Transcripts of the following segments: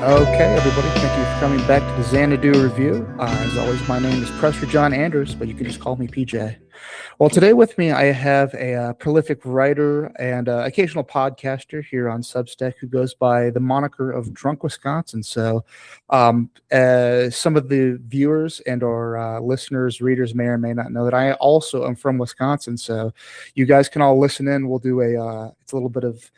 Okay, everybody, thank you for coming back to the Xanadu Review. As always, my name is Pressure John Anders, but you can just call me PJ. Well, today with me, I have a prolific writer and occasional podcaster here on Substack who goes by the moniker of Drunk Wisconsin. So some of the viewers and or listeners, readers may or may not know that I also am from Wisconsin. So you guys can all listen in. We'll do it's a little bit of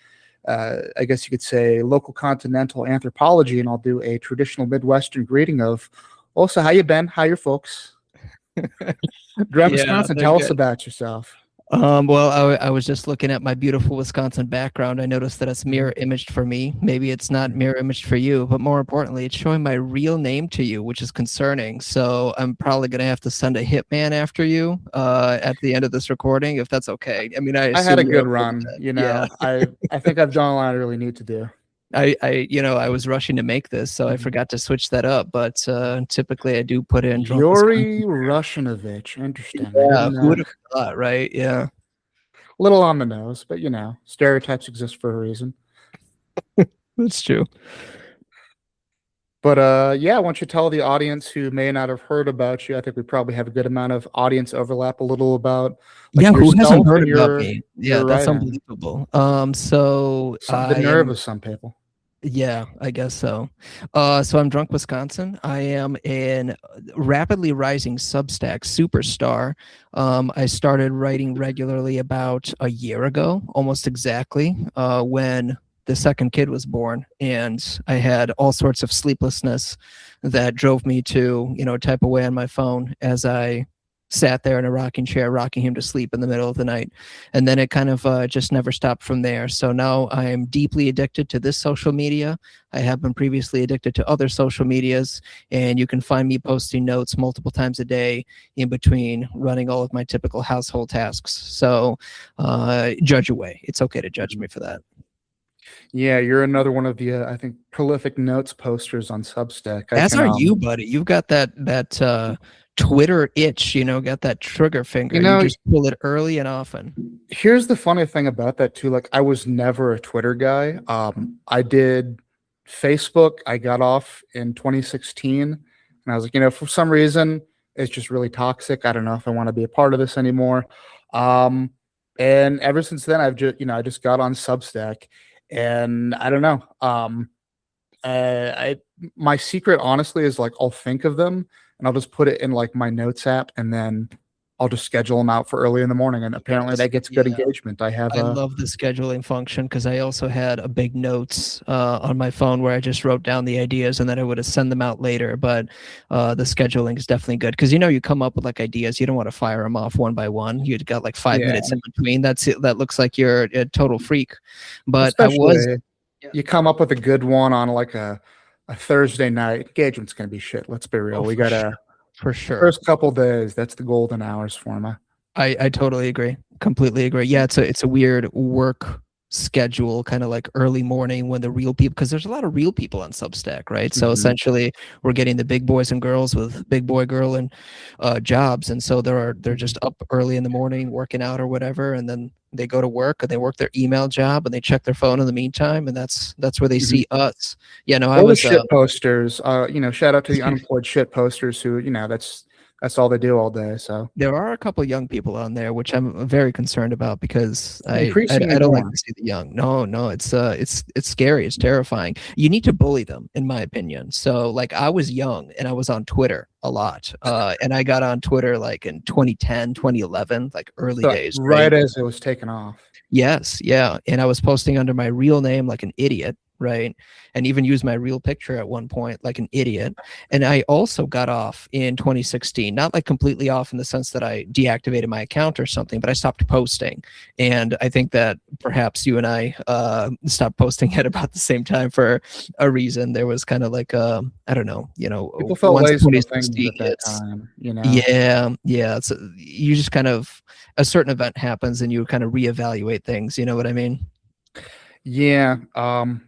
I guess you could say local continental anthropology, and I'll do a traditional Midwestern greeting of, also, how you been? How your folks? Grab Wisconsin, tell us about yourself. Well, I was just looking at my beautiful Wisconsin background. I noticed that it's mirror imaged for me. Maybe it's not mirror imaged for you, but more importantly, it's showing my real name to you, which is concerning. So I'm probably going to have to send a hitman after you at the end of this recording, if that's okay. I mean, I had a good run. Yeah. I think I've done all I really need to do. I was rushing to make this, so I forgot to switch that up. But typically, I do put in Yuri Rushinovich. Interesting. Yeah, who would have thought, right? Yeah, a little on the nose, but stereotypes exist for a reason. That's true. But why don't you tell the audience who may not have heard about you? I think we probably have a good amount of audience overlap. A little about who hasn't heard about me? Yeah, that's unbelievable. So the nerve of some people. Yeah, I guess so. So I'm Drunk Wisconsin. I am a rapidly rising Substack superstar. I started writing regularly about a year ago, almost exactly, when the second kid was born, and I had all sorts of sleeplessness that drove me to, type away on my phone as I sat there in a rocking chair, rocking him to sleep in the middle of the night. And then it kind of just never stopped from there. So now I am deeply addicted to this social media. I have been previously addicted to other social medias, and you can find me posting notes multiple times a day in between running all of my typical household tasks. So judge away. It's okay to judge me for that. Yeah, you're another one of the, I think, prolific notes posters on Substack. As are you, buddy. You've got that Twitter itch, got that trigger finger. You just pull it early and often. Here's the funny thing about that too. Like, I was never a Twitter guy. I did Facebook. I got off in 2016, and I was like, for some reason, it's just really toxic. I don't know if I want to be a part of this anymore. And ever since then, I've just, I just got on Substack, and I don't know. My secret, honestly, is like I'll think of them and I'll just put it in like my notes app, and then I'll just schedule them out for early in the morning. And apparently that gets good engagement. I love the scheduling function, because I also had a big notes on my phone where I just wrote down the ideas and then I would have send them out later. But the scheduling is definitely good, because you come up with like ideas, you don't want to fire them off one by one. You've got like 5 minutes in between. That's it. That looks like you're a total freak. But you come up with a good one on like a Thursday night. Engagement's gonna be shit. Let's be real. We gotta, for sure, first couple days, that's the golden hours for me. I totally agree. Completely agree. Yeah, it's a weird work schedule, kind of like early morning when the real people, because there's a lot of real people on Substack, right? So essentially we're getting the big boys and girls with big boy girl and jobs, and so they're just up early in the morning working out or whatever, and then they go to work and they work their email job and they check their phone in the meantime, and that's where they see us. I was shit posters. Shout out to the unemployed shit posters who, that's all they do all day. So there are a couple of young people on there, which I'm very concerned about, because I don't like to see the young. No, it's scary. It's terrifying. You need to bully them, in my opinion. So like, I was young and I was on Twitter a lot. And I got on Twitter like in 2010, 2011, like early days. Right as it was taken off. Yes. Yeah. And I was posting under my real name like an idiot. Right. And even used my real picture at one point like an idiot. And I also got off in 2016, not like completely off in the sense that I deactivated my account or something, but I stopped posting. And I think that perhaps you and I stopped posting at about the same time for a reason. There was kind of like, I don't know, people felt lazy at that time, Yeah. So you just kind of, a certain event happens and you kind of reevaluate things. You know what I mean? Yeah,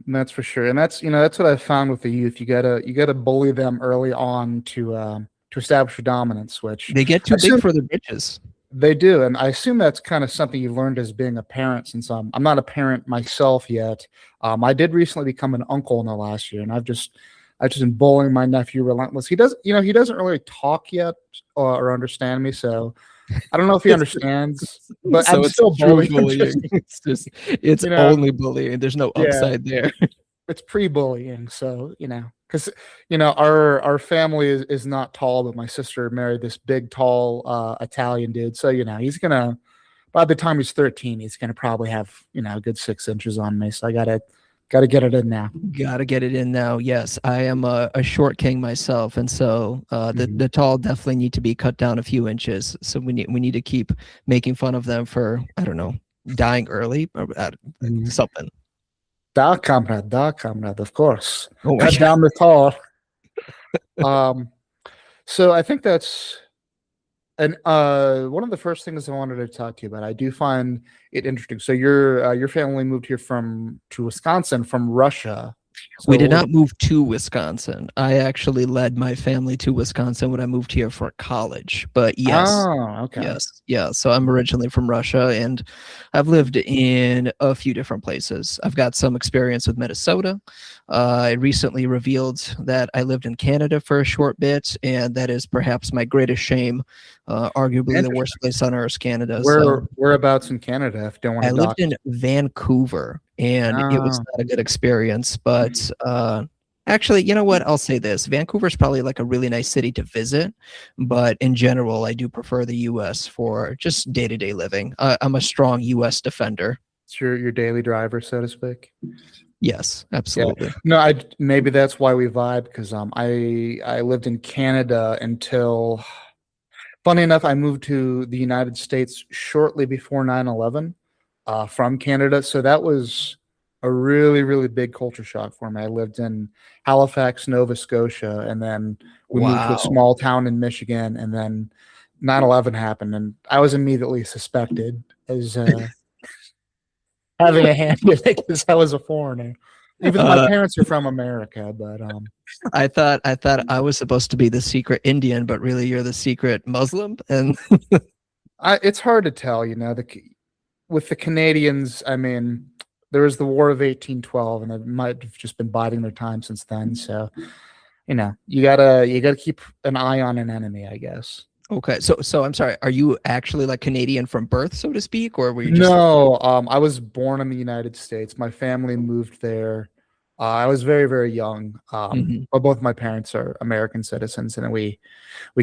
that's for sure, and that's what I've found with the youth. You gotta bully them early on to establish your dominance. Which they get too big for their britches. They do, and I assume that's kind of something you learned as being a parent. Since I'm not a parent myself yet, I did recently become an uncle in the last year, and I've just been bullying my nephew relentless. He doesn't really talk yet or understand me, so I don't know if he understands, but So I'm it's still true bullying him. bullying. It's You know, only bullying. There's no yeah, upside there. it's pre-bullying, so because our family is not tall, but my sister married this big, tall Italian dude, so he's gonna by the time he's 13, he's gonna probably have a good 6 inches on me. So I gotta get it in now. Gotta get it in now. Yes, I am a short king myself, and so Mhm. the tall definitely need to be cut down a few inches. So we need to keep making fun of them for, I don't know, dying early or Mhm. something. Da comrade, of course. Oh my Cut god. down the tall. Um, so I think that's and one of the first things I wanted to talk to you about. I do find it interesting. So your family moved here from to Wisconsin from Russia. We did So not move to Wisconsin. I actually led my family to Wisconsin when I moved here for college. But yes, okay. yes, yeah. So I'm originally from Russia, and I've lived in a few different places. I've got some experience with Minnesota. I recently revealed that I lived in Canada for a short bit, and that is perhaps my greatest shame. Arguably the Interesting. worst place on earth is Canada. So Whereabouts in Canada, if you don't want I to lived dox? in Vancouver, and it was Oh. not a good experience. But Mhm. actually, you know what? I'll say this: Vancouver's probably like a really nice city to visit, but in general, I do prefer the U.S. for just day-to-day living. I'm a strong U.S. defender. It's your daily driver, so to speak. Yes, Yeah. absolutely. No, I maybe that's why we vibe because I lived in Canada until funny enough, I moved to the United States shortly before 9/11 from Canada. So that was a really, really big culture shock for me. I lived in Halifax, Nova Scotia, and then we moved to a Wow. small town in Michigan, and then 9/11 happened, and I was immediately suspected as having a hand in it because I was a foreigner. Even though my Uh, parents are from America, but I thought I was supposed to be the secret Indian, but really you're the secret Muslim. And it's hard to tell. With the Canadians, I mean, there was the War of 1812, and they might have just been biding their time since then. So, you gotta keep an eye on an enemy, I guess. okay, so I'm sorry. Are you actually like Canadian from birth, so to speak, or were you just like? No, I was born in the United States. My family moved there. I was very, very young. Mhm. But both my parents are American citizens, and then we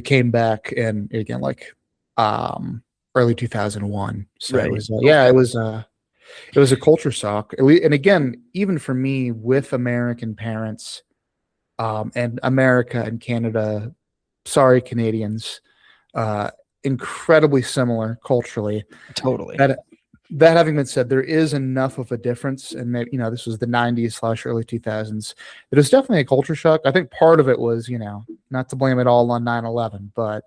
came back and again like um early 2001. So it Right. was yeah, Okay. it was a culture shock. And again, even for me with American parents, and America and Canada, sorry, Canadians, uh, incredibly similar culturally. Totally. That that having been said, there is enough of a difference, and maybe this was the '90s slash early 2000s. It was definitely a culture shock. I think part of it was not to blame it all on 9/11, but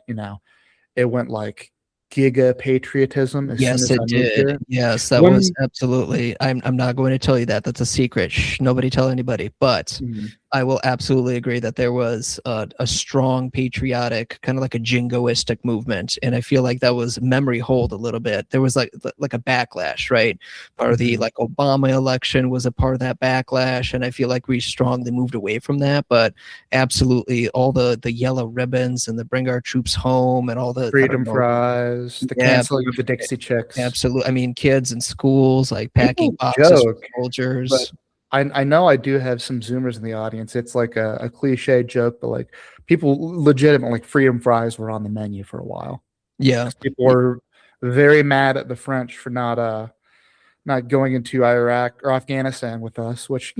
it went like giga patriotism as soon Yes, as I it moved did. here. Yes, that was When absolutely. I'm not going to tell you that. That's a secret. Shh, nobody tell anybody. But Mhm. I will absolutely agree that there was a strong patriotic, kind of like a jingoistic movement, and I feel like that was memory hold a little bit. There was like a backlash, right? Part of the Mhm. like Obama election was a part of that backlash, and I feel like we strongly moved away from that. But absolutely, all the yellow ribbons and the bring our troops home and all the, I don't Freedom know. fries, the Yeah, canceling of the Dixie Chicks. absolutely. I mean, kids in schools like packing People boxes for joke, but soldiers. I know I do have some Zoomers in the audience. It's like a cliche joke, but like people legitimately like freedom fries were on the menu for a while Yeah. because people were very mad at the French for not going into Iraq or Afghanistan with us, which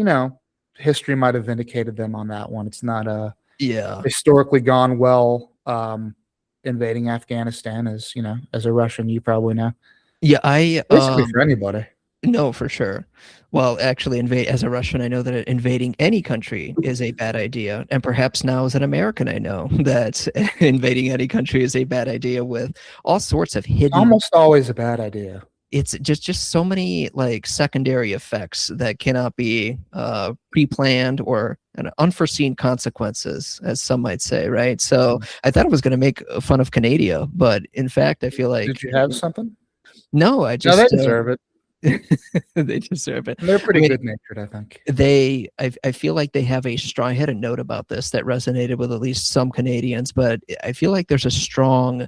history might have vindicated them on that one. It's not Yeah. historically gone well. Invading Afghanistan as a Russian, you probably know. Yeah, I Basically for anybody. no, for sure. Well, actually, invade as a Russian, I know that invading any country is a bad idea, and perhaps now as an American, I know that invading any country is a bad idea with all sorts of It's hidden. almost always a bad idea. it's just so many like secondary effects that cannot be pre-planned or unforeseen consequences, as some might say, right? So I thought I was going to make fun of Canada, but in fact, I feel like Did you have something? no, I No, they just deserve it. they deserve it. They're I pretty mean, good natured, I think. I feel like they have a strong. I had a note about this that resonated with at least some Canadians, but I feel like there's a strong,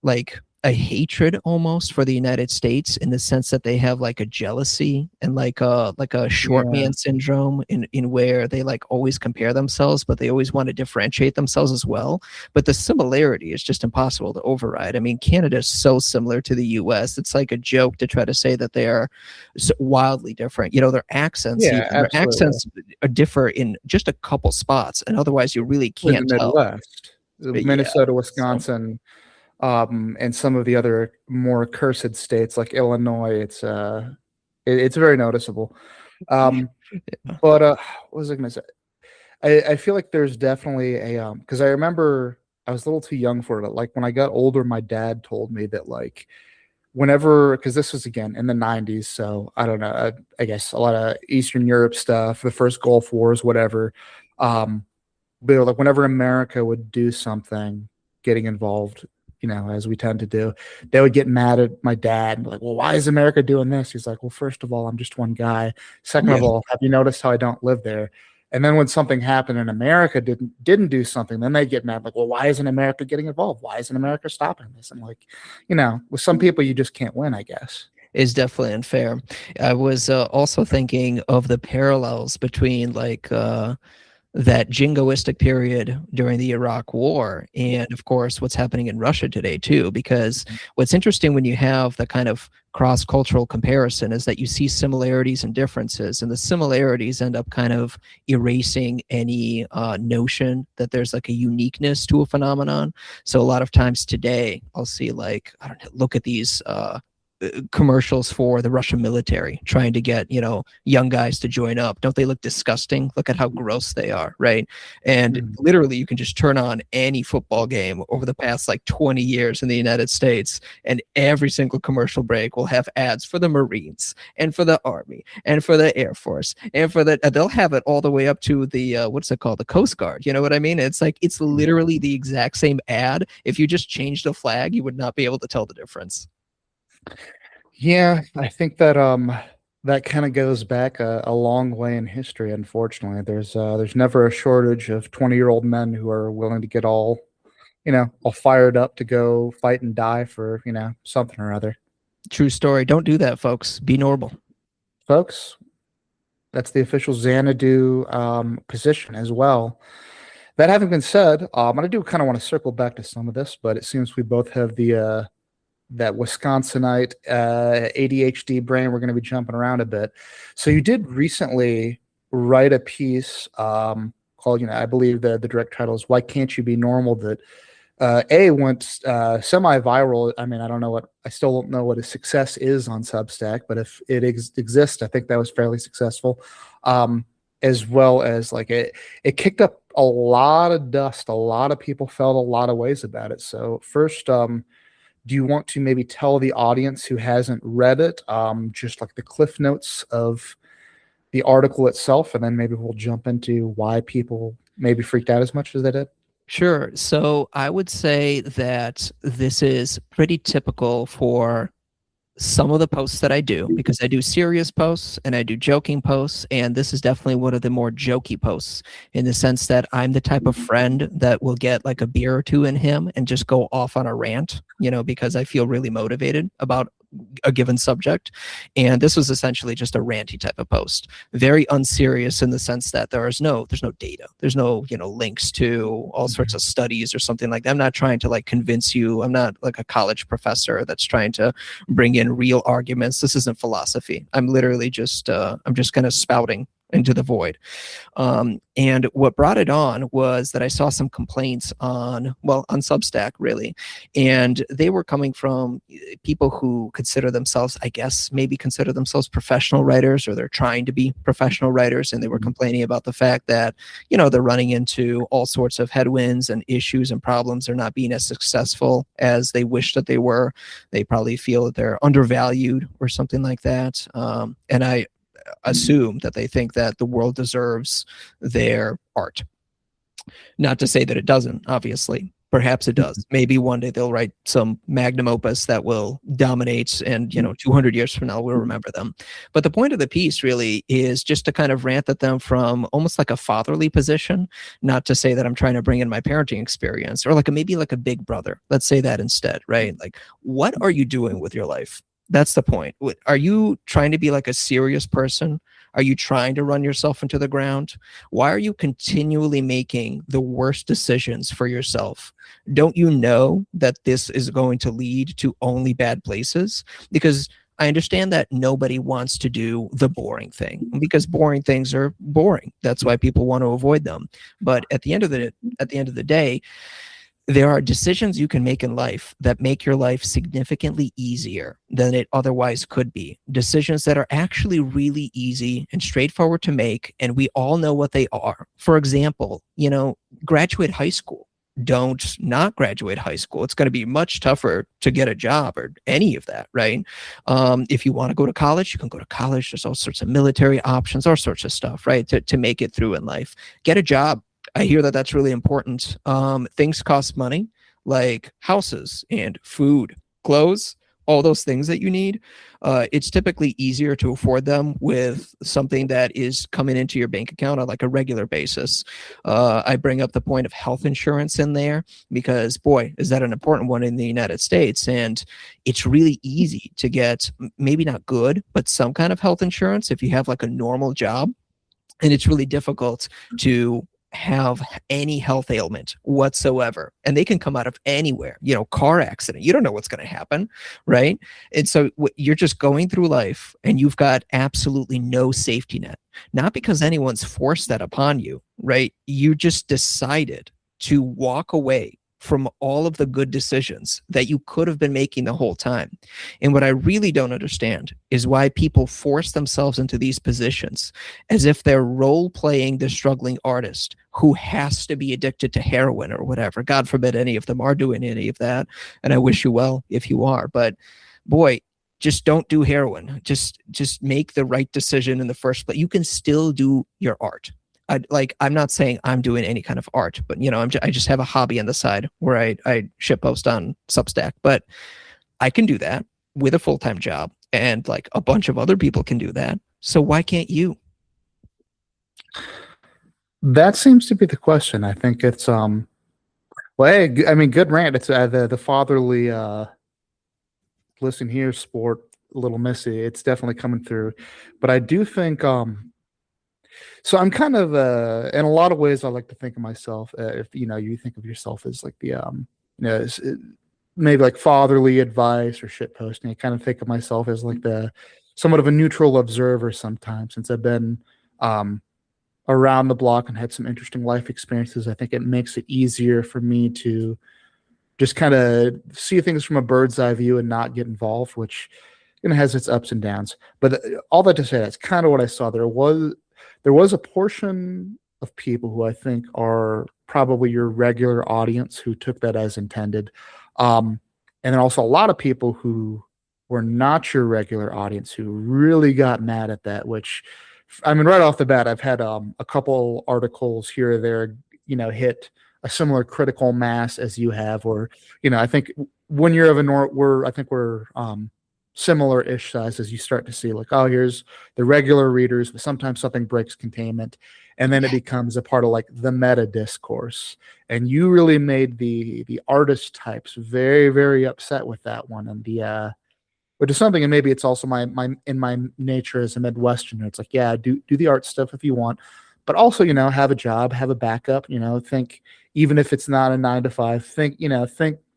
like a hatred almost for the United States, in the sense that they have like a jealousy and like a short Yeah. man syndrome, in where they like always compare themselves, but they always want to differentiate themselves as well. But the similarity is just impossible to override. I mean, Canada is so similar to the US. It's like a joke to try to say that they are so wildly different. You know, their accents, Yeah, even their absolutely. accents differ in just a couple spots, and otherwise you really In the can't tell. Midwest, Yeah. Minnesota, So Wisconsin, and some of the other more cursed states like Illinois, it's very noticeable. Um, but what was I going to say? I feel like there's definitely a because I remember I was a little too young for it. Like when I got older, my dad told me that like whenever, because this was again in the 90s, so I don't know, I guess a lot of Eastern Europe stuff, the first Gulf Wars, whatever. Um, but like whenever America would do something, getting involved, as we tend to do, they would get mad at my dad and be like, "Well, why is America doing this?" He's like, "Well, first of all, I'm just one guy. Second yeah. of all, have you noticed how I don't live there?" And then when something happened and America didn't do something, then they get mad, like, "Well, why isn't America getting involved? Why isn't America stopping this?" And like, with some people, you just can't win, I guess. Is definitely unfair. I was also thinking of the parallels between like that jingoistic period during the Iraq War, and of course what's happening in Russia today too. Because what's interesting when you have the kind of cross-cultural comparison is that you see similarities and differences, and the similarities end up kind of erasing any notion that there's like a uniqueness to a phenomenon. So a lot of times today I'll see like, I don't know, look at these commercials for the Russian military trying to get, young guys to join up. Don't they look disgusting? Look at how gross they are, right? And Mhm. literally you can just turn on any football game over the past like 20 years in the United States, and every single commercial break will have ads for the Marines and for the Army and for the Air Force and for the they'll have it all the way up to the what's it called, the Coast Guard. You know what I mean? It's like it's literally the exact same ad. If you just changed the flag, you would not be able to tell the difference. Yeah, I think that kind of goes back a long way in history. Unfortunately, there's never a shortage of 20-year-old men who are willing to get all fired up to go fight and die for something or other. True story. Don't do that, folks. Be normal. Folks, that's the official Xanadu position as well. That having been said, I do kind of want to circle back to some of this, but it seems we both have the that Wisconsinite ADHD brain. We're going to be jumping around a bit. So you did recently write a piece called, I believe the direct title is "Why Can't You Be Normal?" that went semi-viral. I mean, I still don't know what a success is on Substack, but if it exists, I think that was fairly successful. As well as like it kicked up a lot of dust. A lot of people felt a lot of ways about it. So first, do you want to maybe tell the audience who hasn't read it, just like the cliff notes of the article itself, and then maybe we'll jump into why people maybe freaked out as much as they did? Sure. So I would say that this is pretty typical for some of the posts that I do, because I do serious posts and I do joking posts, and this is definitely one of the more jokey posts, in the sense that I'm the type of friend that will get like a beer or two in him and just go off on a rant, because I feel really motivated about a given subject. And this was essentially just a ranty type of post, very unserious, in the sense that there's no data, there's no links to all sorts of studies or something like that. I'm not trying to like convince you. I'm not like a college professor that's trying to bring in real arguments. This isn't philosophy. I'm literally just I'm just kind of spouting into the void. And what brought it on was that I saw some complaints on Substack, really. And they were coming from people who consider themselves, I guess, maybe consider themselves professional writers, or they're trying to be professional writers. And they were complaining about the fact that, they're running into all sorts of headwinds and issues and problems. They're not being as successful as they wish that they were. They probably feel that they're undervalued or something like that. And I assume that they think that the world deserves their art. Not to say that it doesn't, obviously. Perhaps it does. Maybe one day they'll write some magnum opus that will dominate, and 200 years from now we'll remember them. But the point of the piece really is just to kind of rant at them from almost like a fatherly position. Not to say that I'm trying to bring in my parenting experience, or maybe like a big brother. Let's say that instead, right? Like, what are you doing with your life? That's the point. Are you trying to be like a serious person? Are you trying to run yourself into the ground? Why are you continually making the worst decisions for yourself? Don't you know that this is going to lead to only bad places? Because I understand that nobody wants to do the boring thing, because boring things are boring. That's why people want to avoid them. But at the end of the day, there are decisions you can make in life that make your life significantly easier than it otherwise could be. Decisions that are actually really easy and straightforward to make, and we all know what they are. For example, graduate high school. Don't not graduate high school. It's going to be much tougher to get a job or any of that, right? If you want to go to college, you can go to college. There's all sorts of military options, all sorts of stuff, right? To make it through in life. Get a job. I hear that that's really important. Things cost money, like houses and food, clothes, all those things that you need. It's typically easier to afford them with something that is coming into your bank account on like a regular basis. I bring up the point of health insurance in there because, boy, is that an important one in the United States. And it's really easy to get, maybe not good, but some kind of health insurance if you have like a normal job. And it's really difficult to have any health ailment whatsoever, and they can come out of anywhere. Car accident, you don't know what's going to happen, right? And so you're just going through life and you've got absolutely no safety net, not because anyone's forced that upon you, right? You just decided to walk away from all of the good decisions that you could have been making the whole time. And what I really don't understand is why people force themselves into these positions as if they're role-playing the struggling artist who has to be addicted to heroin or whatever. God forbid any of them are doing any of that. And I wish you well if you are. But boy, just don't do heroin. Just make the right decision in the first place. You can still do your art. I'm not saying I'm doing any kind of art, but I just have a hobby on the side where I shitpost on Substack. But I can do that with a full-time job, and like a bunch of other people can do that. So why can't you? That seems to be the question. I think it's hey, good rant. It's the fatherly listen here, sport, a little messy. It's definitely coming through, but I do think so I'm kind of in a lot of ways I like to think of myself, if you think of yourself as like the maybe like fatherly advice or shit posting. I kind of think of myself as like the somewhat of a neutral observer sometimes, since I've been around the block and had some interesting life experiences. I think it makes it easier for me to just kind of see things from a bird's eye view and not get involved, which has its ups and downs. But all that to say, that's kind of what I saw. There was a portion of people who I think are probably your regular audience who took that as intended. And then also a lot of people who were not your regular audience who really got mad at that, which, right off the bat, I've had a couple articles here or there, hit a similar critical mass as you have, or, I think when you're of we're similar-ish size, as you start to see like, oh, here's the regular readers, but sometimes something breaks containment, and then it becomes a part of like the meta discourse. And you really made the artist types very, very upset with that one. And which is something, and maybe it's also my nature as a Midwesterner. It's like, yeah, do the art stuff if you want, but also, have a job, have a backup, think, even if it's not a 9 to 5, think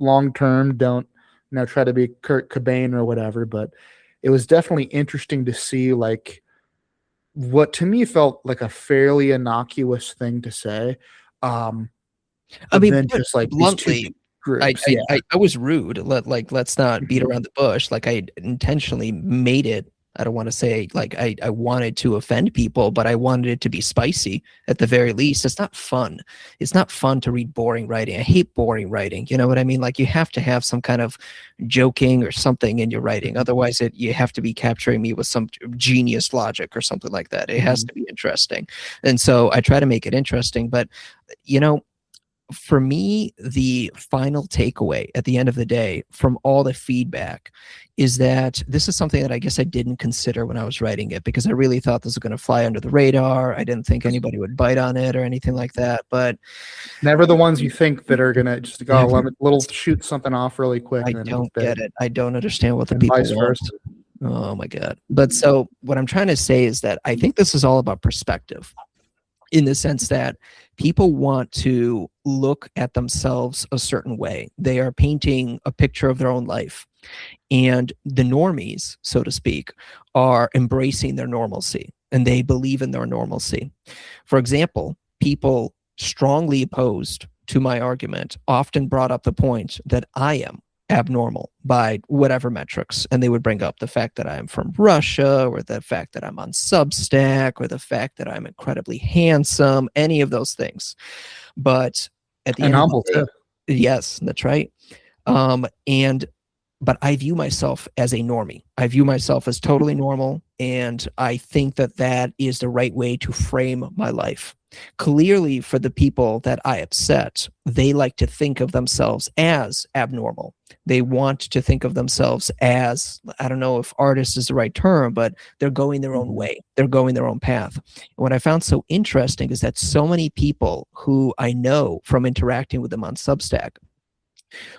long term. Don't try to be Kurt Cobain or whatever. But it was definitely interesting to see like what to me felt like a fairly innocuous thing to say. I But mean, then just like these two bluntly, I, groups. I Yeah. I was rude. Let's not beat Mhm. around the bush. Like I intentionally made it. I don't want to say like I wanted to offend people, but I wanted it to be spicy at the very least. It's not fun. It's not fun to read boring writing. I hate boring writing. You know what I mean? Like you have to have some kind of joking or something in your writing. Mhm. Otherwise, you have to be capturing me with some genius logic or something like that. It has Mhm. to be interesting. And so I try to make it interesting, but you know, for me, the final takeaway at the end of the day from all the feedback is that this is something that I guess I didn't consider when I was writing it because I really thought this was going to fly under the radar. I didn't think anybody would bite on it or anything like that. But Never the ones you think that are gonna just go, never, let me little shoot something off really quick I and then it gets don't big, get it. I don't understand what the and people vice want. versa. Oh my God. But so what I'm trying to say is that I think this is all about perspective in the sense that people want to look at themselves a certain way. They are painting a picture of their own life. And the normies, so to speak, are embracing their normalcy and they believe in their normalcy. For example, people strongly opposed to my argument often brought up the point that I am abnormal by whatever metrics. And they would bring up the fact that I'm from Russia, or the fact that I'm on Substack, or the fact that I'm incredibly handsome, any of those things. But at the And end of the humble day, too. yes, that's right. And but I view myself as a normie. I view myself as totally normal, and I think that that is the right way to frame my life. Clearly, for the people that I upset, they like to think of themselves as abnormal. They want to think of themselves as, I don't know if artist is the right term, but they're going their own Mhm. way. They're going their own path. And what I found so interesting is that so many people who I know from interacting with them on Substack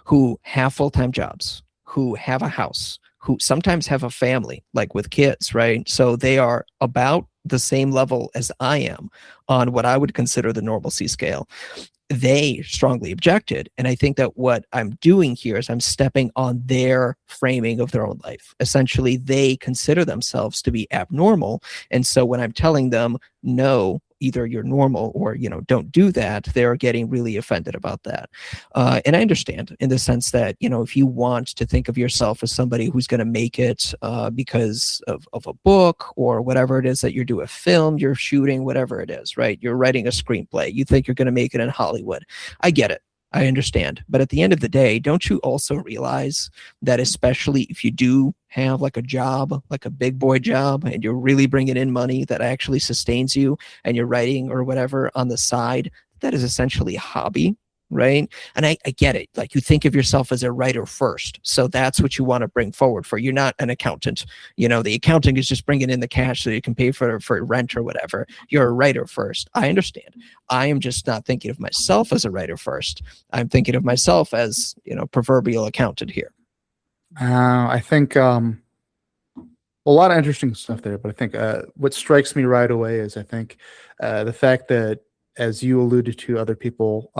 who have full-time jobs, who have a house, who sometimes have a family, like with kids, right? So they are about the same level as I am on what I would consider the normalcy scale. They strongly objected. And I think that what I'm doing here is I'm stepping on their framing of their own life. Essentially, they consider themselves to be abnormal. And so when I'm telling them, no, either you're normal or, don't do that, they're getting really offended about that. And I understand in the sense that, if you want to think of yourself as somebody who's going to make it because of a book or whatever it is that you're doing, a film, you're shooting, whatever it is, right? You're writing a screenplay. You think you're going to make it in Hollywood. I get it. I understand. But at the end of the day, don't you also realize that especially if you do have like a job, like a big boy job, and you're really bringing in money that actually sustains you and you're writing or whatever on the side, that is essentially a hobby, right? And I get it. Like you think of yourself as a writer first. So that's what you want to bring forward for. You're not an accountant. The accounting is just bringing in the cash so you can pay for rent or whatever. You're a writer first. I understand. I am just not thinking of myself as a writer first. I'm thinking of myself as, proverbial accountant here. I think a lot of interesting stuff there, but I think what strikes me right away is I think the fact that, as you alluded to, other people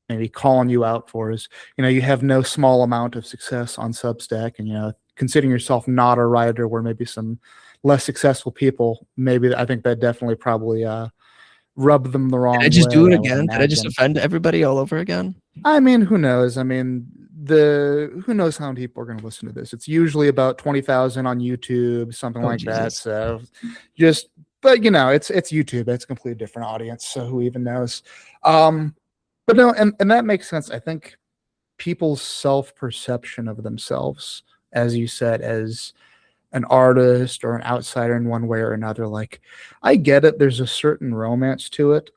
maybe calling you out for is, you have no small amount of success on Substack, and considering yourself not a writer, where maybe some less successful people, maybe I think that definitely probably rubbed them the Did I wrong just do way, it I would again? Did I just imagine. offend everybody all over again? I mean, who knows? I mean, the who knows how many people are going to listen to this? It's usually about 20,000 on YouTube, something Oh, like that. Jesus. So, just but it's YouTube. It's a completely different audience. So who even knows? Um, but no, and that makes sense. I think people's self perception of themselves, as you said, as an artist or an outsider in one way or another. Like, I get it. There's a certain romance to it.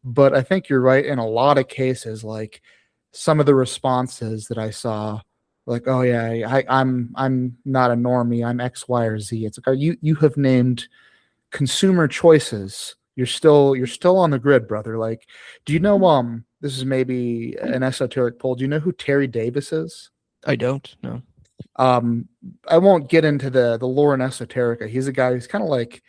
But I think you're right in a lot of cases. Like some of the responses that I saw, like, oh yeah, I'm not a normie. I'm X, Y, or Z. It's like, you have named consumer choices. You're still on the grid, brother. Like, do you know? This is maybe an esoteric poll. Do you know who Terry Davis is? I don't know. Um, I won't get into the lore and esoterica. He's a guy who's kind of like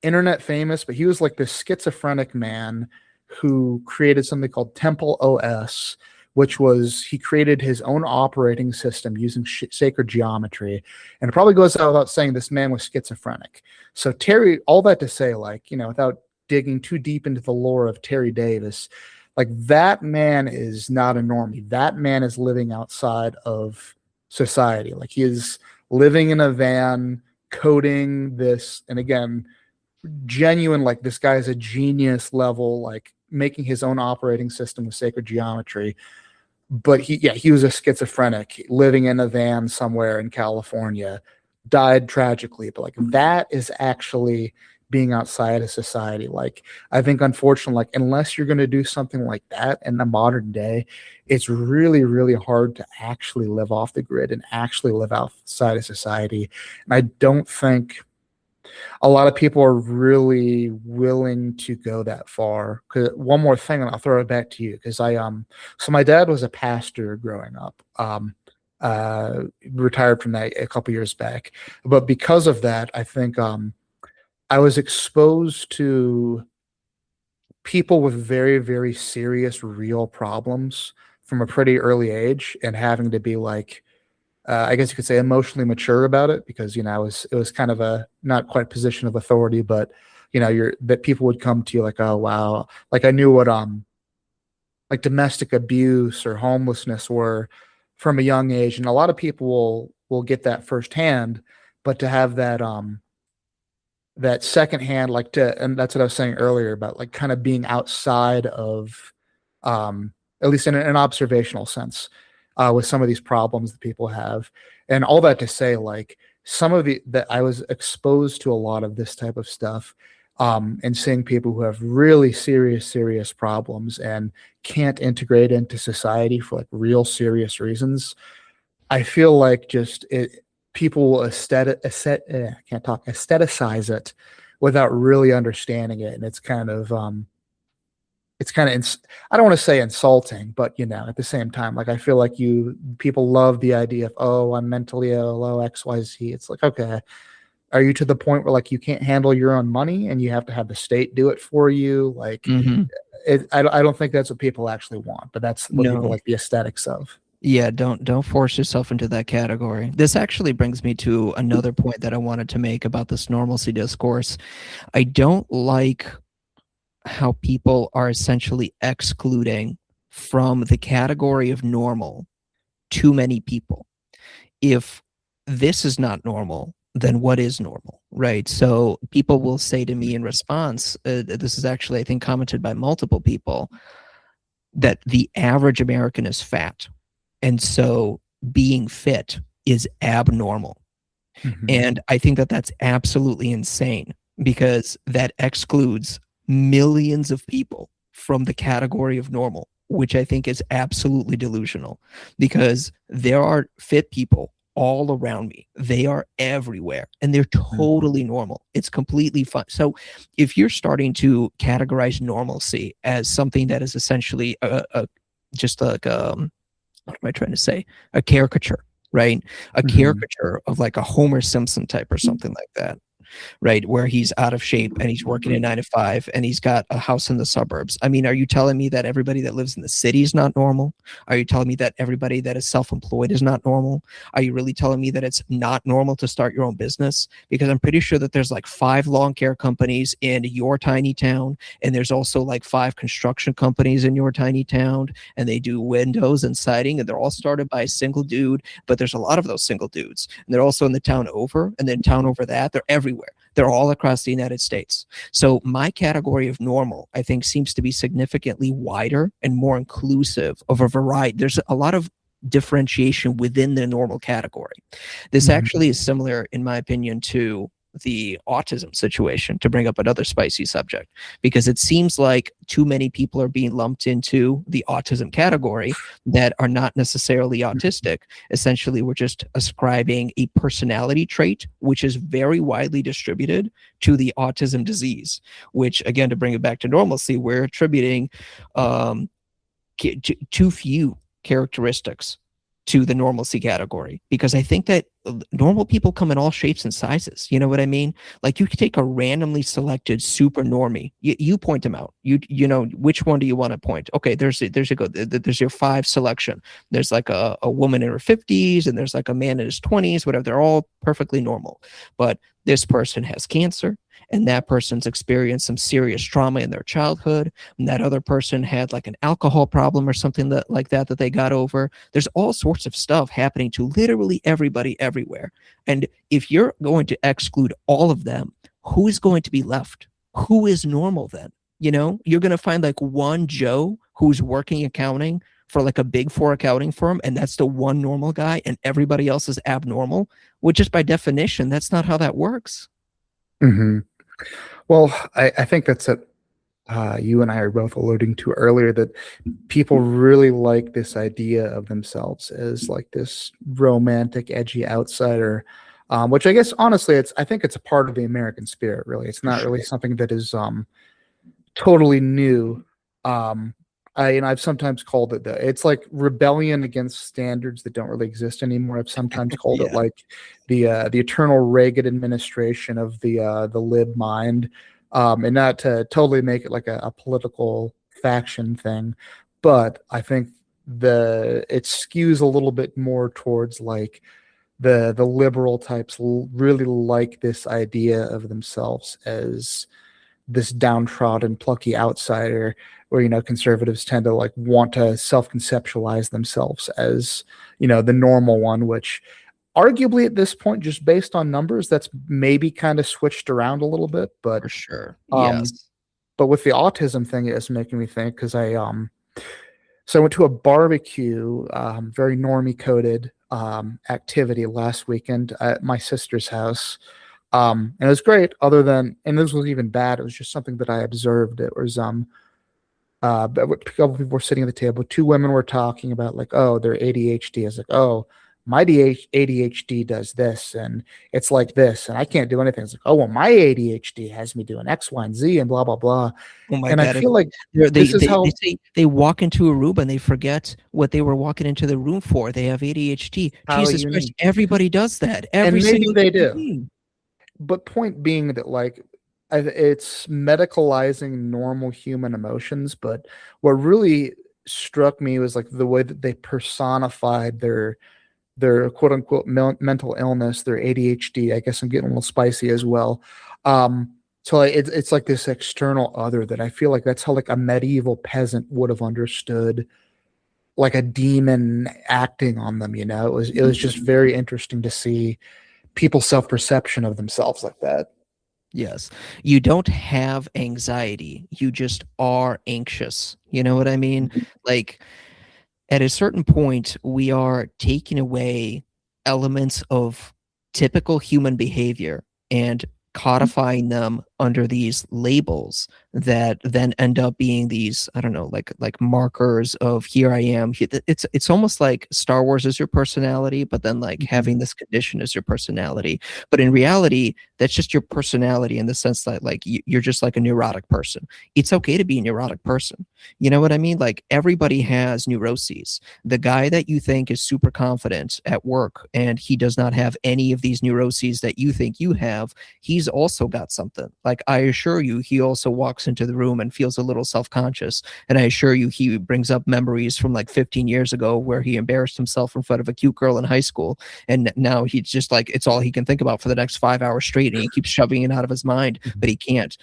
internet famous, but he was like this schizophrenic man who created something called Temple OS, which was he created his own operating system using sacred geometry. And it probably goes out without saying this man was schizophrenic. So Terry, all that to say, like, without digging too deep into the lore of Terry Davis, like that man is not a normie. That man is living outside of society. Like he is living in a van, coding this, and again, genuine, like this guy's a genius level, like making his own operating system with sacred geometry. But he was a schizophrenic living in a van somewhere in California, died tragically. But like that is actually being outside of society. Like I think unfortunately, like unless you're going to do something like that in the modern day, it's really, really hard to actually live off the grid and actually live outside of society. And I don't think a lot of people are really willing to go that far. 'Cause one more thing, and I'll throw it back to you, because so my dad was a pastor growing up. Retired from that a couple years back, but because of that, I think I was exposed to people with very, very serious, real problems from a pretty early age, and having to be like, I guess you could say emotionally mature about it, because it was kind of a not quite position of authority, but that people would come to you like, oh wow, like I knew what like domestic abuse or homelessness were from a young age, and a lot of people will get that firsthand, but to have that secondhand, like and that's what I was saying earlier about like kind of being outside of, at least in an observational sense, with some of these problems that people have. And all that to say, like some of that I was exposed to a lot of this type of stuff, and seeing people who have really serious, serious problems and can't integrate into society for like real serious reasons. I feel like just people will aestheticize it without really understanding it. And it's kind of I don't want to say insulting, but at the same time, like I feel like people love the idea of, oh, I'm mentally ill, oh, XYZ. It's like, okay, are you to the point where like you can't handle your own money and you have to have the state do it for you? Like I don't think that's what people actually want, but that's what people like the aesthetics of. Yeah, don't force yourself into that category. This actually brings me to another point that I wanted to make about this normalcy discourse. I don't like how people are essentially excluding from the category of normal too many people. If this is not normal, then what is normal, right? So people will say to me in response, this is actually, I think, commented by multiple people, that the average American is fat. And so being fit is abnormal. Mhm. And I think that that's absolutely insane, because that excludes millions of people from the category of normal, which I think is absolutely delusional, because there are fit people all around me. They are everywhere and they're totally normal. It's completely fine. So if you're starting to categorize normalcy as something that is essentially just like what am I trying to say? A caricature, right? A caricature of like a Homer Simpson type or something like that, right? Where he's out of shape and he's working a 9 to 5 and he's got a house in the suburbs. I mean, are you telling me that everybody that lives in the city is not normal? Are you telling me that everybody that is self-employed is not normal? Are you really telling me that it's not normal to start your own business? Because I'm pretty sure that there's like 5 lawn care companies in your tiny town, and there's also like 5 construction companies in your tiny town, and they do windows and siding, and they're all started by a single dude, but there's a lot of those single dudes. And they're also in the town over, and then town over that. They're everywhere. They're all across the United States. So my category of normal, I think, seems to be significantly wider and more inclusive of a variety. There's a lot of differentiation within the normal category. This actually is similar, in my opinion, to the autism situation, to bring up another spicy subject, because it seems like too many people are being lumped into the autism category that are not necessarily autistic. Essentially, we're just ascribing a personality trait, which is very widely distributed, to the autism disease, which, again, to bring it back to normalcy, we're attributing too few characteristics to the normalcy category, because I think that normal people come in all shapes and sizes. You know what I mean? Like you could take a randomly selected super normie. You point them out. You know which one do you want to point? Okay, there's your go. There's your 5 selection. There's like a woman in her 50s, and there's like a man in his 20s. Whatever. They're all perfectly normal, but this person has cancer, and that person's experienced some serious trauma in their childhood, and that other person had like an alcohol problem or something that they got over. There's all sorts of stuff happening to literally everybody everywhere. And if you're going to exclude all of them, who's going to be left? Who is normal then? You know, you're going to find like one Joe who's working accounting for like a big 4 accounting firm, and that's the one normal guy, and everybody else is abnormal, which just by definition, that's not how that works. Hmm. Well, I think that's what you and I are both alluding to earlier, that people really like this idea of themselves as like this romantic, edgy outsider, which I guess honestly, I think it's a part of the American spirit. Really, it's For not really sure. something that is totally new. Um, I've sometimes called it it's like rebellion against standards that don't really exist anymore. I've sometimes called it Yeah, like the eternal Reagan administration of the lib mind, and not to totally make it like a political faction thing, but I think it skews a little bit more towards like the liberal types really like this idea of themselves as this downtrodden, plucky outsider, where conservatives tend to like want to self-conceptualize themselves as the normal one, which arguably at this point, just based on numbers, that's maybe kind of switched around a little bit. for sure. Um, Yes. but with the autism thing, it's making me think, because I went to a barbecue, very normie coded activity last weekend at my sister's house. And it was great, and this was even bad. It was just something that I observed. It was, but a couple people were sitting at the table. 2 women were talking about like, oh, their ADHD. I was like, oh, my ADHD does this, and it's like this, and I can't do anything. It's like, oh, well, my ADHD has me doing X, Y, and Z, and blah, blah, blah. Oh my And I God. feel like They this is they how, say they walk into a room and they forget what they were walking into the room for. They have ADHD. how Jesus Christ, unique. everybody does that. Every And maybe single they human do. being. But point being that like it's medicalizing normal human emotions. But what really struck me was like the way that they personified their quote unquote mental illness, their ADHD. I guess I'm getting a little spicy as well. So like, it's like this external other that I feel like that's how like a medieval peasant would have understood like a demon acting on them. It was just very interesting to see people's self-perception of themselves like that. Yes. You don't have anxiety. You just are anxious. You know what I mean? Like at a certain point, we are taking away elements of typical human behavior and codifying them under these labels that then end up being these, I don't know, like markers of here I am. It's almost like Star Wars is your personality, but then like having this condition is your personality. But in reality, that's just your personality in the sense that like you're just like a neurotic person. It's okay to be a neurotic person. You know what I mean? Like everybody has neuroses. The guy that you think is super confident at work and he does not have any of these neuroses that you think you have, he's also got something. Like I assure you, he also walks into the room and feels a little self-conscious. And I assure you, he brings up memories from like 15 years ago where he embarrassed himself in front of a cute girl in high school. And now he's just like, it's all he can think about for the next 5 hours straight. And he keeps shoving it out of his mind, but he can't.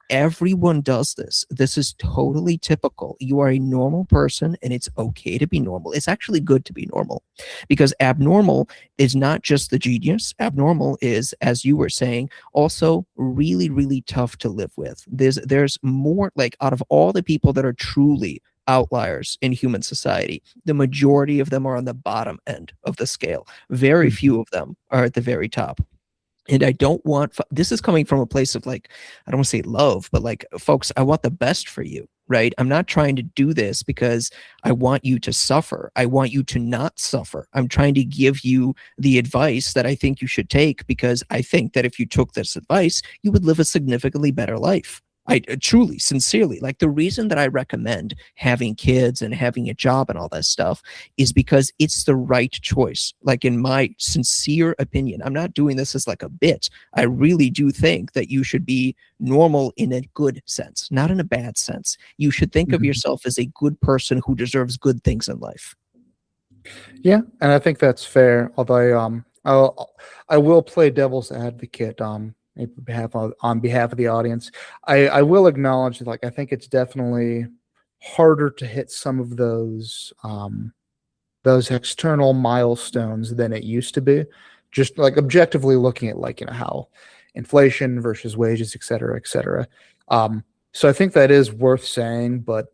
Everyone does this. This is totally typical. You are a normal person and it's okay to be normal. It's actually good to be normal because abnormal is not just the genius. Abnormal is, as you were saying, also really, really tough to live with. There's more, like out of all the people that are truly outliers in human society, the majority of them are on the bottom end of the scale. Very few of them are at the very top. And I don't want, this is coming from a place of like, I don't want to say love, but like, folks, I want the best for you, right? I'm not trying to do this because I want you to suffer. I want you to not suffer. I'm trying to give you the advice that I think you should take because I think that if you took this advice, you would live a significantly better life. I truly, sincerely, like the reason that I recommend having kids and having a job and all that stuff is because it's the right choice. Like, in my sincere opinion, I'm not doing this as like a bit. I really do think that you should be normal in a good sense, not in a bad sense. You should think of Mhm. yourself as a good person who deserves good things in life. Yeah, and I think that's fair. Although I will play devil's advocate on behalf of the audience. I will acknowledge that, like, I think it's definitely harder to hit some of those external milestones than it used to be. Just like objectively looking at, like, how inflation versus wages, et cetera, et cetera. So I think that is worth saying, but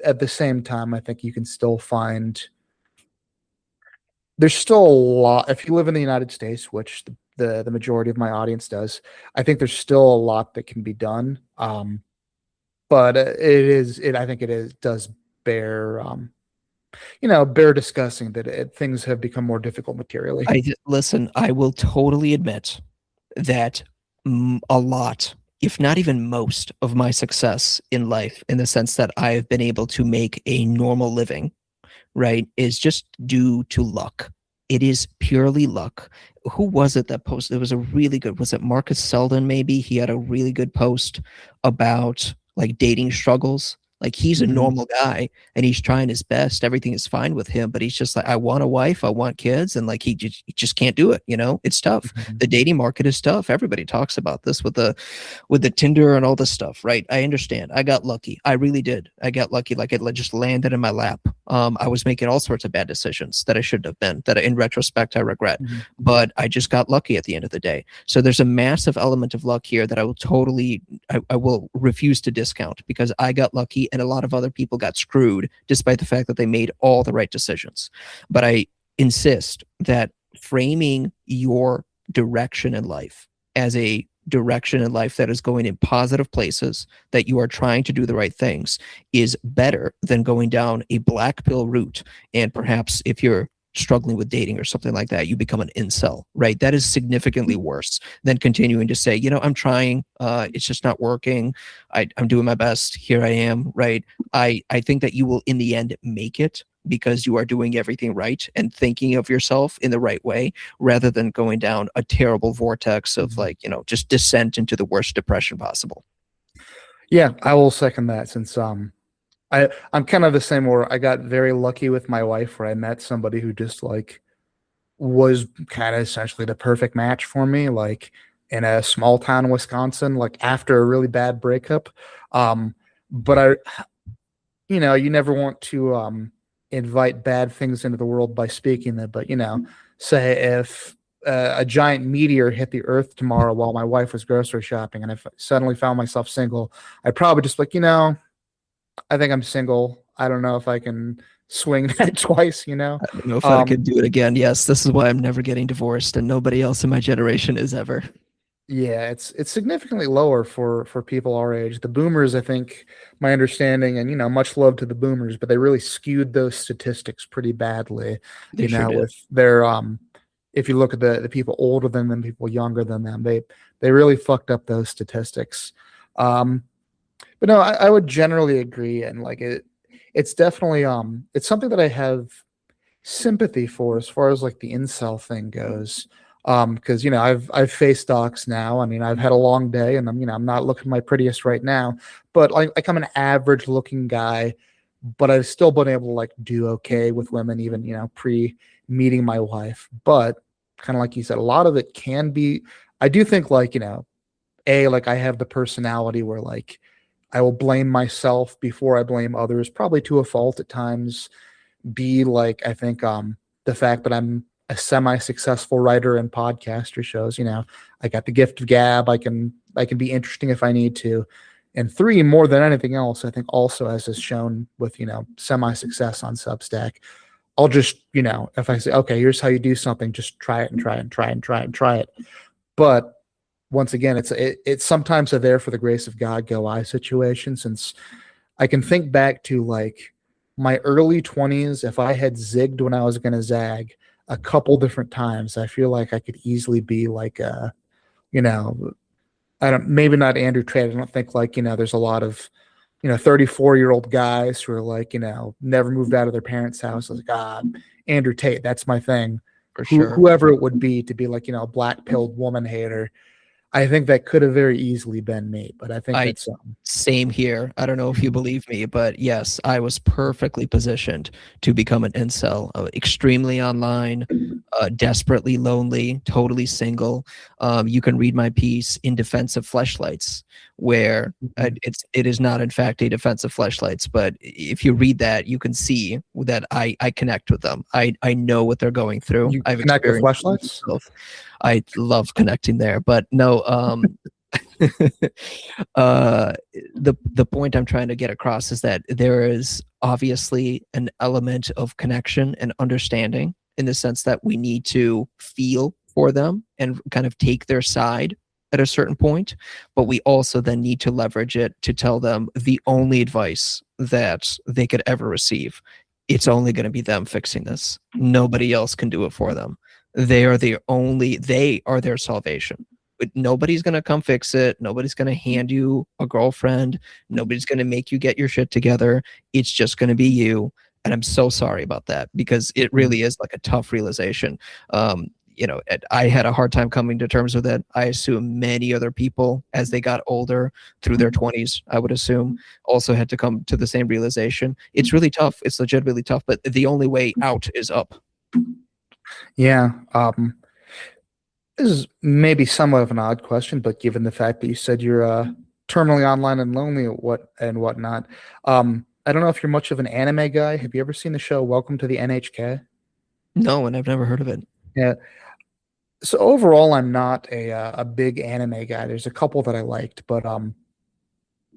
at the same time, I think you can still find there's still a lot. If you live in the United States, which the majority of my audience does, I think there's still a lot that can be done. But I think it is does bear bear discussing that things have become more difficult materially. Listen, I will totally admit that a lot, if not even most, of my success in life, in the sense that I've been able to make a normal living, right, is just due to luck. It is purely luck. Who was it that posted? It was a really good, was it Marcus Selden maybe? He had a really good post about like dating struggles. Like, he's a Mhm, normal guy and he's trying his best. Everything is fine with him, but he's just like, I want a wife, I want kids, and like he just can't do it. It's tough. mhm, The dating market is tough. Everybody talks about this with the Tinder and all this stuff, right? I understand. I got lucky. I really did. I got lucky. Like, it just landed in my lap. I was making all sorts of bad decisions that I shouldn't have been, that in retrospect I regret. mhm. But I just got lucky at the end of the day. So there's a massive element of luck here that I will refuse to discount, because I got lucky and a lot of other people got screwed despite the fact that they made all the right decisions. But I insist that framing your direction in life as a direction in life that is going in positive places, that you are trying to do the right things, is better than going down a black pill route. And perhaps if you're struggling with dating or something like that, you become an incel, right? That is significantly worse than continuing to say, I'm trying, it's just not working. I'm doing my best. Here I am, right? I think that you will, in the end, make it because you are doing everything right and thinking of yourself in the right way, rather than going down a terrible vortex of like, just descent into the worst depression possible. Yeah, I will second that since I'm kind of the same where I got very lucky with my wife where I met somebody who just like was kind of essentially the perfect match for me, like in a small town in Wisconsin, like after a really bad breakup. But you never want to invite bad things into the world by speaking them. But say if a giant meteor hit the Earth tomorrow while my wife was grocery shopping, and if I suddenly found myself single, I'd probably just like, I think I'm single. I don't know if I can swing that twice. I don't know if I Um, could do it again. Yes, this is why I'm never getting divorced, and nobody else in my generation is ever. Yeah, it's significantly lower for people our age. The boomers, I think, my understanding, and much love to the boomers, but they really skewed those statistics pretty badly. They sure did. With their if you look at the people older than them, people younger than them, they really fucked up those statistics. Um, but no, I would generally agree, and like it's definitely it's something that I have sympathy for as far as like the incel thing goes. Because I've faced docs now. I mean, I've had a long day, and I'm not looking my prettiest right now, but like I'm an average looking guy, but I've still been able to like do okay with women, even pre meeting my wife. But kind of like you said, a lot of it can be. I do think like like I have the personality where like I will blame myself before I blame others, probably to a fault at times. B, like I think the fact that I'm a semi-successful writer and podcaster shows, I got the gift of gab. I can be interesting if I need to. And three, more than anything else, I think also as is shown with, semi-success on Substack, I'll just, if I say, okay, here's how you do something, just try it and try it and try it and try it and try it. But once again, it's sometimes a there for the grace of God go I situation, since I can think back to like my early 20s. If I had zigged when I was going to zag a couple different times, I feel like I could easily be like you know, I don't, maybe not Andrew Tate. I don't think like, there's a lot of, 34-year-old guys who are like, never moved out of their parents' house. I was like, Andrew Tate, that's my thing. For sure. Whoever it would be to be like, a black pilled woman hater. I think that could have very easily been me, but I think that's same here. I don't know if you believe me, but yes, I was perfectly positioned to become an incel. Extremely online, desperately lonely, totally single. You can read my piece in defense of fleshlights, where it is not in fact a defense of fleshlights, but if you read that, you can see that I connect with them. I know what they're going through. I've connect with fleshlights. I love connecting there, but no. The point I'm trying to get across is that there is obviously an element of connection and understanding, in the sense that we need to feel for them and kind of take their side at a certain point, but we also then need to leverage it to tell them the only advice that they could ever receive. It's only going to be them fixing this. Nobody else can do it for them. They are their salvation. But nobody's going to come fix it. Nobody's going to hand you a girlfriend. Nobody's going to make you get your shit together. It's just going to be you. And I'm so sorry about that, because it really is like a tough realization. I had a hard time coming to terms with it. I assume many other people, as they got older through their 20s, I would assume, also had to come to the same realization. It's really tough. It's legitimately tough, but the only way out is up. Yeah. This is maybe somewhat of an odd question, but given the fact that you said you're terminally online and lonely and whatnot, I don't know if you're much of an anime guy. Have you ever seen the show Welcome to the NHK? No, and I've never heard of it. Yeah. So overall, I'm not a big anime guy. There's a couple that I liked, but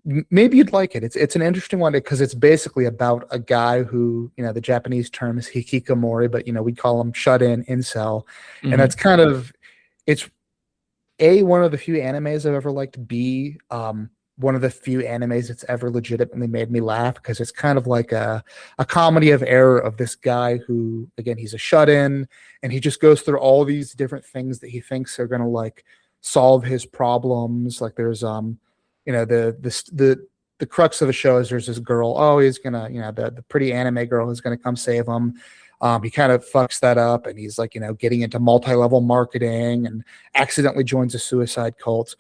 maybe you'd like it. It's an interesting one because it's basically about a guy who, the Japanese term is hikikomori, but we call him shut-in incel, and that's kind of, it's one of the few animes I've ever liked. B, one of the few animes that's ever legitimately made me laugh, because it's kind of like a comedy of error of this guy who, again, he's a shut-in, and he just goes through all these different things that he thinks are going to like solve his problems. Like there's the crux of the show is there's this girl. Oh, he's gonna, the pretty anime girl who's gonna come save him. He kind of fucks that up, and he's like, getting into multi-level marketing and accidentally joins a suicide cult.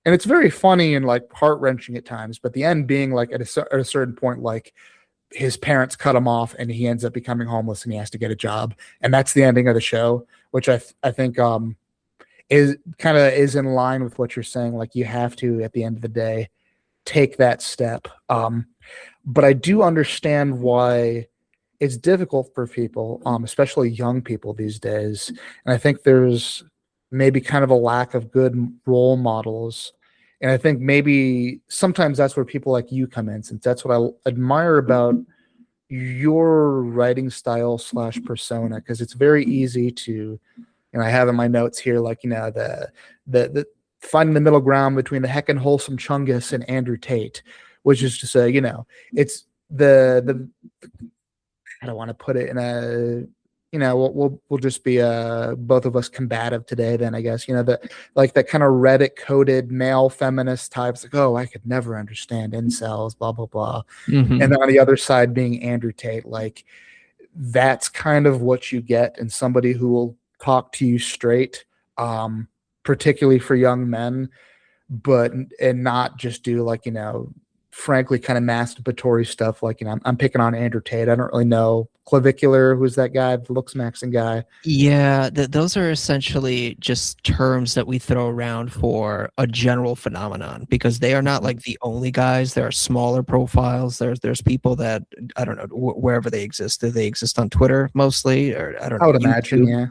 And it's very funny and like heart-wrenching at times, but the end being like at a certain point, like his parents cut him off and he ends up becoming homeless and he has to get a job. And that's the ending of the show, which I think is in line with what you're saying. Like you have to, at the end of the day, take that step. But I do understand why it's difficult for people, especially young people these days. And I think there's maybe kind of a lack of good role models. And I think maybe sometimes that's where people like you come in, since that's what I admire about your writing style / persona, because it's very easy to, I have in my notes here, like, the finding the middle ground between the heckin' wholesome Chungus and Andrew Tate, which is to say, it's the I don't want to put it in a, we'll just be both of us combative today then, I guess, that kind of Reddit coded male feminist types, like, oh, I could never understand incels, blah, blah, blah. And then on the other side being Andrew Tate, like that's kind of what you get in somebody who will talk to you straight, particularly for young men, and not just do like, frankly kind of masturbatory stuff. Like, I'm picking on Andrew Tate. I don't really know Clavicular, who's that guy, the looks maxing guy. Yeah, those are essentially just terms that we throw around for a general phenomenon, because they are not like the only guys. There are smaller profiles. There's people that, I don't know, wherever they exist. Do they exist on Twitter mostly, or I don't know? I would imagine, yeah.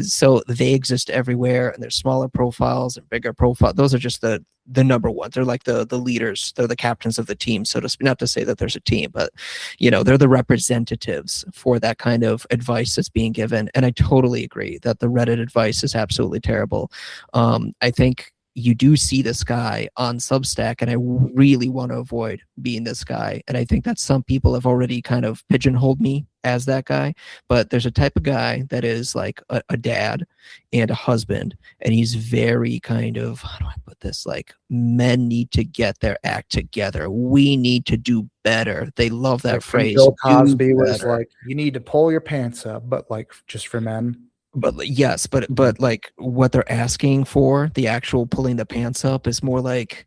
So they exist everywhere, and there's smaller profiles and bigger profiles. Those are just the number ones. They're like the leaders. They're the captains of the team, so to speak. Not to say that there's a team, but they're the representatives for that kind of advice that's being given. And I totally agree that the Reddit advice is absolutely terrible. I think you do see this guy on Substack, and I really want to avoid being this guy. And I think that some people have already kind of pigeonholed me as that guy. But there's a type of guy that is like a dad and a husband, and he's very kind of, how do I put this? Like, men need to get their act together. We need to do better. They love that Like when phrase. Bill Do Cosby was better. like, "You need to pull your pants up," but like just for men. But yes, but like what they're asking for, the actual pulling the pants up is more like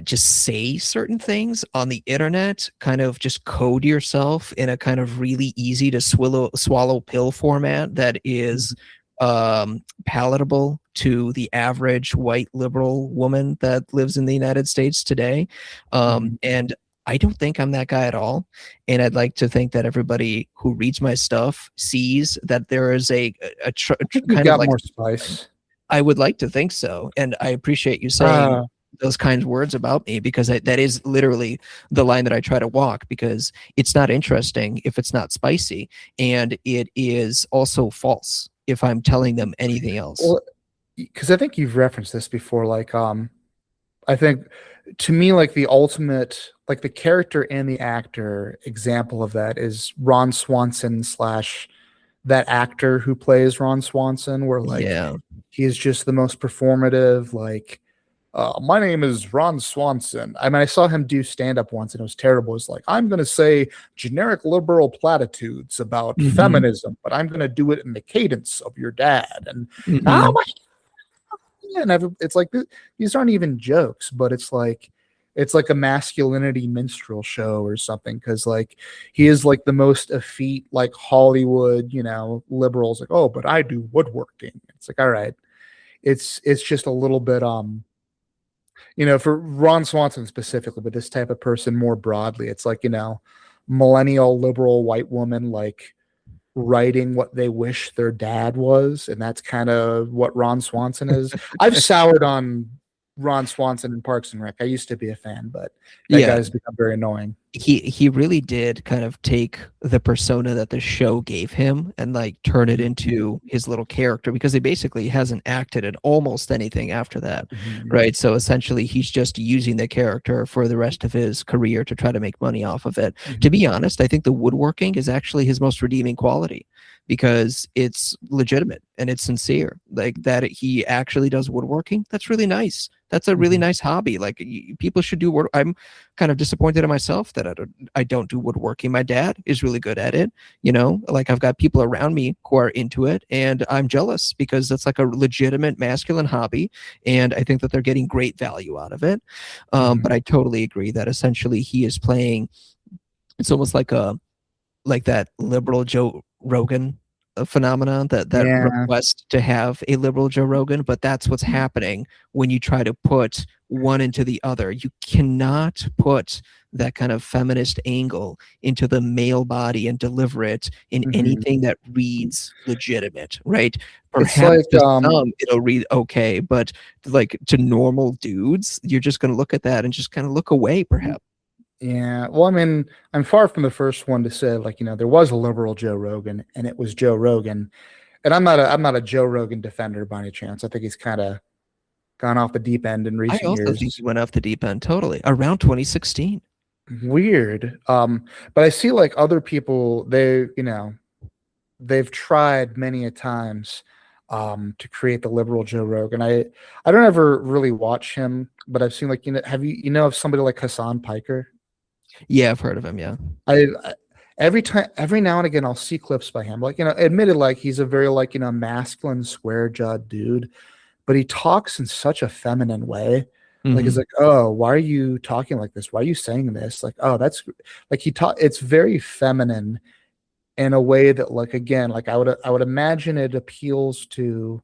just say certain things on the internet, kind of just code yourself in a kind of really easy to swallow pill format that is palatable to the average white liberal woman that lives in the United States today. Mhm. And I don't think I'm that guy at all. And I'd like to think that everybody who reads my stuff sees that there is I think you've kind of got like, more spice. I would like to think so. And I appreciate you saying Uh, those kinds of words about me, because that is literally the line that I try to walk, because it's not interesting if it's not spicy. And it is also false if I'm telling them anything else. well, because I think you've referenced this before. Like, I think to me, like the ultimate, like the character and the actor example of that is Ron Swanson slash that actor who plays Ron Swanson, where like Yeah. he is just the most performative, like my name is Ron Swanson. I mean, I saw him do stand up once and it was terrible. It's like, I'm going to say generic liberal platitudes about Hmm. feminism, but I'm going to do it in the cadence of your dad. And oh Hmm. my, and it's like, these aren't even jokes, but it's like a masculinity minstrel show or something. Cause like he is like the most effete, like Hollywood, liberals like, oh, but I do woodworking. It's like, all right. It's just a little bit, for Ron Swanson specifically, but this type of person more broadly, it's like, millennial liberal white woman, like writing what they wish their dad was. And that's kind of what Ron Swanson is. I've soured on Ron Swanson in Parks and Rec. I used to be a fan, but that Yeah. guy's become very annoying. He really did kind of take the persona that the show gave him and like turn it into his little character, because he basically hasn't acted in almost anything after that, Mhm. right? So essentially he's just using the character for the rest of his career to try to make money off of it. To Mhm. be honest, I think the woodworking is actually his most redeeming quality, because it's legitimate and it's sincere. Like that he actually does woodworking, that's really nice. That's a really Mhm. nice hobby. Like people should do work. I'm kind of disappointed in myself that I don't do woodworking. My dad is really good at it. Like I've got people around me who are into it, and I'm jealous because that's like a legitimate masculine hobby, and I think that they're getting great value out of it. But Mhm. I totally agree that essentially he is playing. It's almost like that liberal Joe Rogan phenomenon, that Yeah. request to have a liberal Joe Rogan, but that's what's happening when you try to put one into the other. You cannot put that kind of feminist angle into the male body and deliver it in Mhm. anything that reads legitimate, right? It's Perhaps like, to some it'll read okay, but like to normal dudes, you're just going to look at that and just kind of look away, perhaps. yeah. Well, I mean, I'm far from the first one to say like, there was a liberal Joe Rogan and it was Joe Rogan. And I'm not a Joe Rogan defender by any chance. I think he's kind of gone off the deep end in I recent also think years. he went off the deep end totally around 2016. Weird. But I see like other people, they've tried many a times to create the liberal Joe Rogan. I don't ever really watch him, but I've seen like, have you know of somebody like Hassan Piker? Yeah, I've heard of him. Yeah. I every now and again I'll see clips by him. Like, admitted like he's a very like, masculine square-jawed dude, but he talks in such a feminine way. Like it's Hmm. like, oh, why are you talking like this? Why are you saying this? Like, oh, that's like it's very feminine in a way that like again, like I would imagine it appeals to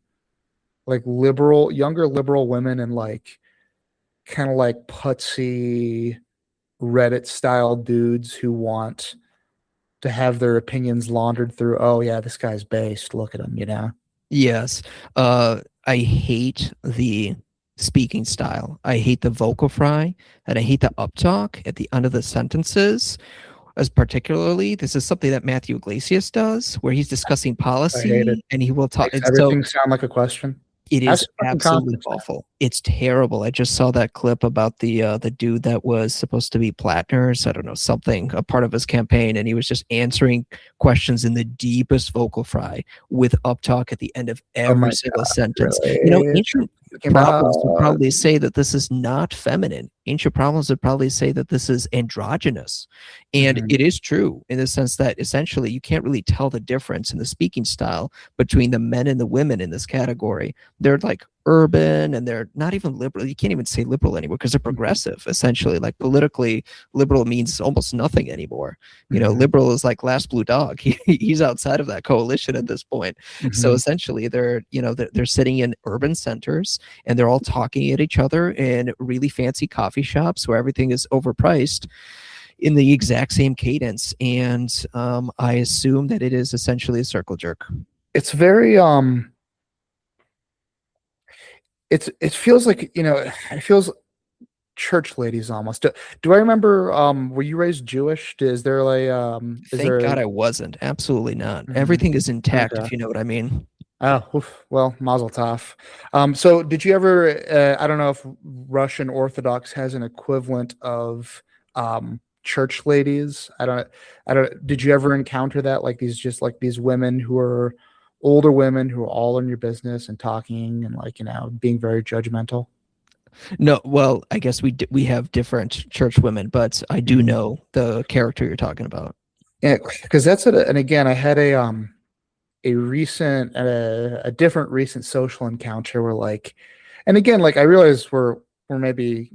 like younger liberal women and like kind of like putsy Reddit style dudes who want to have their opinions laundered through, oh yeah, this guy's based. Look at him. Yes. I hate the speaking style. I hate the vocal fry, and I hate the uptalk at the end of the sentences. As particularly, this is something that Matthew Iglesias does, where he's discussing I hate it. policy, and he will talk. Makes And so everything sound like a question. It That's is fucking absolutely confidence, man. awful. It's terrible. I just saw that clip about the dude that was supposed to be Plattner's, I don't know, something, a part of his campaign, and he was just answering questions in the deepest vocal fry with uptalk at the end of Oh my every single God, sentence. You know, really? ancient Talking problems would about probably say that this is not feminine. Ancient problems would probably say that this is androgynous. And mhm. it is true in the sense that essentially you can't really tell the difference in the speaking style between the men and the women in this category. They're like urban and they're not even liberal. You can't even say liberal anymore because they're progressive, essentially. Like politically, liberal means almost nothing anymore. You know, Mhm. liberal is like last blue dog. He's outside of that coalition at this point. So Mhm. essentially, they're sitting in urban centers and they're all talking at each other in really fancy coffee shops where everything is overpriced in the exact same cadence. And I assume that it is essentially a circle jerk. It's very it feels like, it feels church ladies almost. Do I remember were you raised Jewish? Is Thank there God I wasn't. Absolutely not. mhm. Everything is intact, Okay. if you know what I mean. Oh, oof. Well, Mazel Tov. So did you ever? I don't know if Russian Orthodox has an equivalent of church ladies. I don't. I don't. Did you ever encounter that? Like these, just like these women who are older women who are all in your business and talking and like being very judgmental. No, well, I guess we have different church women, but I do Mhm. know the character you're talking about. Yeah, because and again, I had a different recent social encounter where like, and again, like I realize we're maybe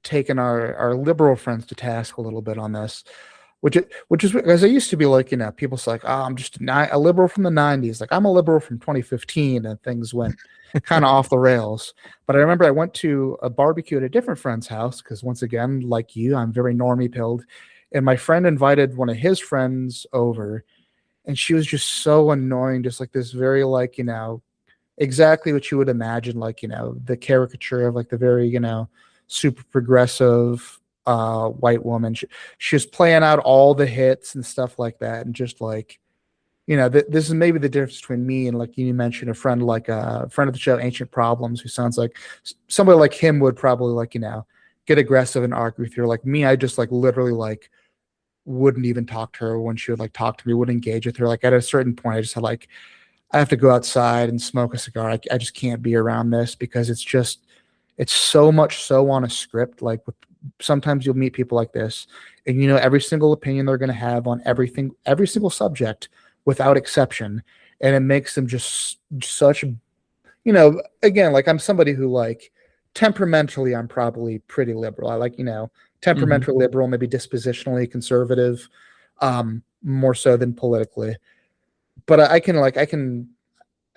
taking our liberal friends to task a little bit on this, which is because I used to be like, people say like, oh, I'm just a liberal from the '90s, like I'm a liberal from 2015, and things went kind of off the rails. But I remember I went to a barbecue at a different friend's house because once again, like you, I'm very normie pilled, and my friend invited one of his friends over, and she was just so annoying, just like this very like exactly what you would imagine, like the caricature of like the very super progressive white woman. She was playing out all the hits and stuff like that, and just like this is maybe the difference between me and, like you mentioned, a friend, like a friend of the show, Ancient Problems, who sounds like somebody like him would probably like get aggressive and argue with you. Like me, I just like literally like wouldn't even talk to her when she would like talk to me, wouldn't engage with her. Like at a certain point, I just had like, I have to go outside and smoke a cigar. I just can't be around this because it's so much so on a script. Like sometimes you'll meet people like this, and every single opinion they're going to have on everything, every single subject without exception, and it makes them just such. Again, like I'm somebody who like temperamentally, I'm probably pretty liberal. I like Mhm. temperamentally liberal, maybe dispositionally conservative, more so than politically. But I can,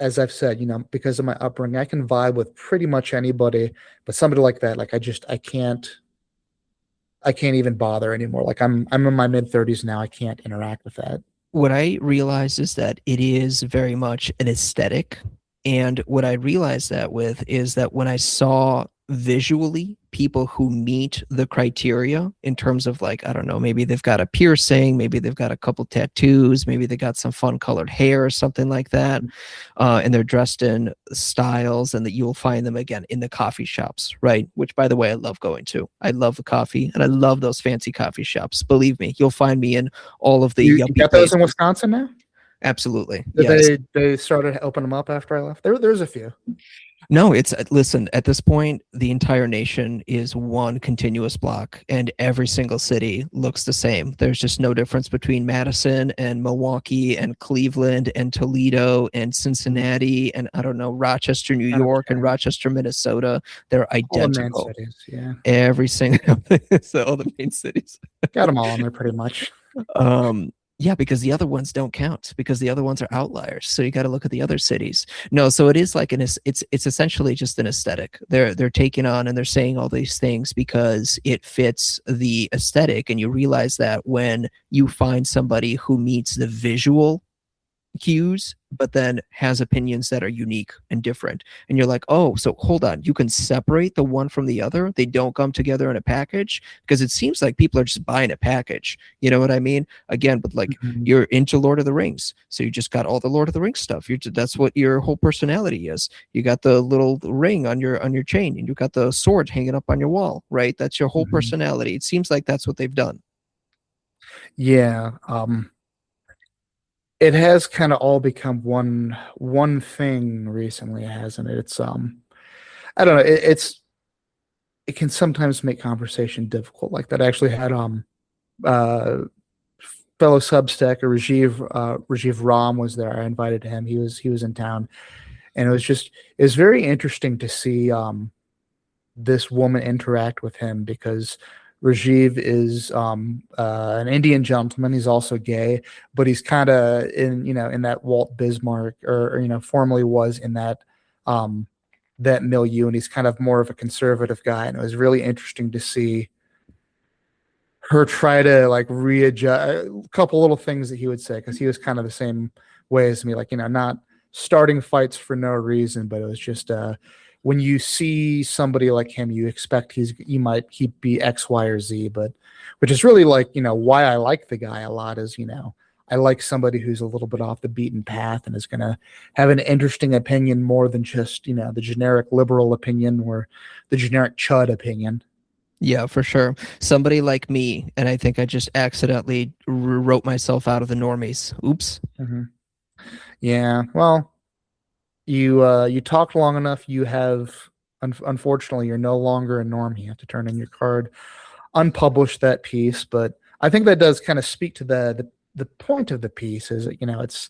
as I've said, because of my upbringing, I can vibe with pretty much anybody. But somebody like that, like I can't even bother anymore. Like I'm in my mid 30s now. I can't interact with that. What I realized is that it is very much an aesthetic. And what I realized that with is that when I saw visually people who meet the criteria in terms of like, I don't know, maybe they've got a piercing, maybe they've got a couple tattoos, maybe they got some fun colored hair or something like that, and they're dressed in styles, and that you'll find them again in the coffee shops, right? Which, by the way, I love going to. I love the coffee and I love those fancy coffee shops. Believe me, you'll find me in all of the You yuppie got those in places. Wisconsin now? Absolutely. Did Yes. they started opening them up after I left? There's a few. No, it's listen, at this point, the entire nation is one continuous block and every single city looks the same. There's just no difference between Madison and Milwaukee and Cleveland and Toledo and Cincinnati and I don't know, Rochester, New Kind of York and same. Rochester, Minnesota. They're All the main identical. cities. Yeah, Every single so all the main cities. got them all in there pretty much. Um, yeah, because the other ones don't count because the other ones are outliers. So you got to look at the other cities. No, so it is like it's essentially just an aesthetic. They're taking on and they're saying all these things because it fits the aesthetic, and you realize that when you find somebody who meets the visual cues, but then has opinions that are unique and different. And you're like, oh, so hold on, you can separate the one from the other. They don't come together in a package, because it seems like people are just buying a package. You know what I mean? Again, but like Mhm. you're into Lord of the Rings, so you just got all the Lord of the Rings stuff. That's what your whole personality is. You got the little ring on your chain, and you got the sword hanging up on your wall, right? That's your whole Mhm. personality. It seems like that's what they've done. Yeah. It has kind of all become one thing recently, hasn't it? It's I don't know. It can sometimes make conversation difficult. Like that. I actually had uh fellow Substack or Rajiv Ram was there. I invited him. He was in town, and it was very interesting to see this woman interact with him because Rajiv is an Indian gentleman. He's also gay, but he's kind of in that Walt Bismarck or formerly was in that milieu, and he's kind of more of a conservative guy. And it was really interesting to see her try to like readjust a couple little things that he would say because he was kind of the same way as me, like not starting fights for no reason, but it was just when you see somebody like him, you expect he'd be X, Y, or Z, but which is really like why I like the guy a lot is I like somebody who's a little bit off the beaten path and is going to have an interesting opinion more than just the generic liberal opinion or the generic chud opinion. Yeah, for sure. Somebody like me, and I think I just accidentally wrote myself out of the normies. Oops. Hmm. Yeah, well, you talked long enough. You have unfortunately you're no longer a norm. You have to turn in your card, unpublish that piece. But I think that does kind of speak to the point of the piece is that,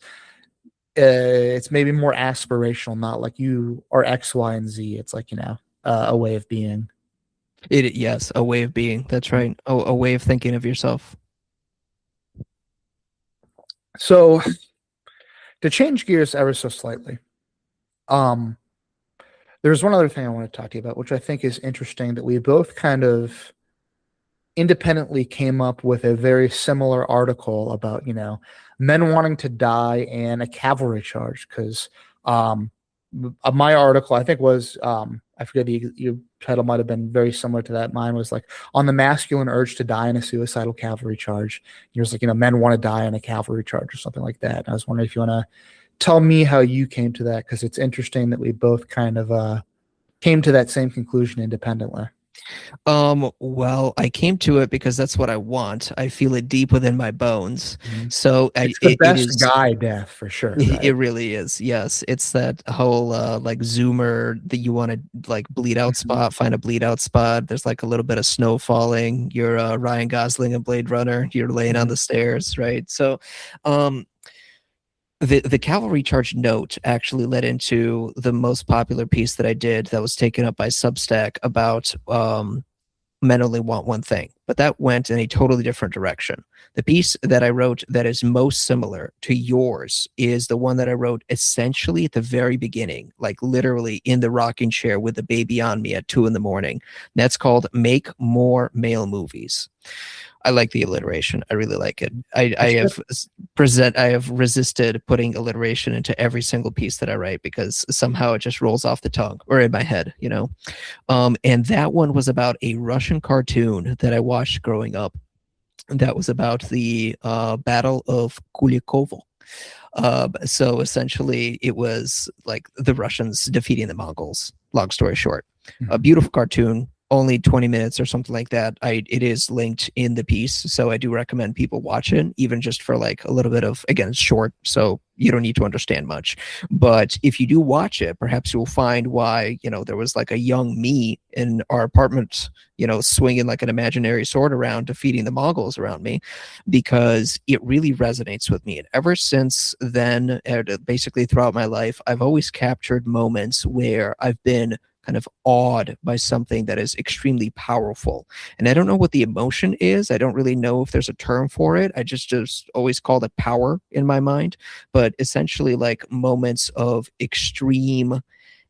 it's maybe more aspirational, not like you are X, Y, and Z. It's like a way of being. Yes, a way of being. That's right. A way of thinking of yourself. So to change gears ever so slightly, um, there's one other thing I want to talk to you about, which I think is interesting that we both kind of independently came up with a very similar article about men wanting to die and a cavalry charge because my article I think was I forget your title might have been very similar to that. Mine was like on the masculine urge to die in a suicidal cavalry charge. Yours like men want to die in a cavalry charge or something like that. And I was wondering if you want to tell me how you came to that because it's interesting that we both kind of came to that same conclusion independently. Well, I came to it because that's what I want. I feel it deep within my bones. Mhm. So It's the it best is. guy death for sure, It right? really is. Yes, it's that whole like zoomer that you want to like bleed out Mhm. spot, find a bleed out spot. There's like a little bit of snow falling. You're Ryan Gosling and Blade Runner. You're laying on Mhm. the stairs, right? So, um, the cavalry charge note actually led into the most popular piece that I did that was taken up by Substack about men only want one thing, but that went in a totally different direction. The piece that I wrote that is most similar to yours is the one that I wrote essentially at the very beginning, like literally in the rocking chair with the baby on me at 2 a.m. That's called Make More Male Movies. I like the alliteration. I really like it. That's good. I have resisted putting alliteration into every single piece that I write because somehow it just rolls off the tongue or in my head. And that one was about a Russian cartoon that I watched growing up. That was about the Battle of Kulikovo. So essentially, it was like the Russians defeating the Mongols. Long story short, a Mhm. beautiful cartoon, only 20 minutes or something like that. It is linked in the piece, so I do recommend people watch it, even just for like a little bit of, again, it's short, so you don't need to understand much. But if you do watch it, perhaps you'll find why there was like a young me in our apartment, swinging like an imaginary sword around, defeating the Mongols around me, because it really resonates with me. And ever since then, basically throughout my life, I've always captured moments where I've been kind of awed by something that is extremely powerful. And I don't know what the emotion is. I don't really know if there's a term for it. I just always called it power in my mind. But essentially, like moments of extreme,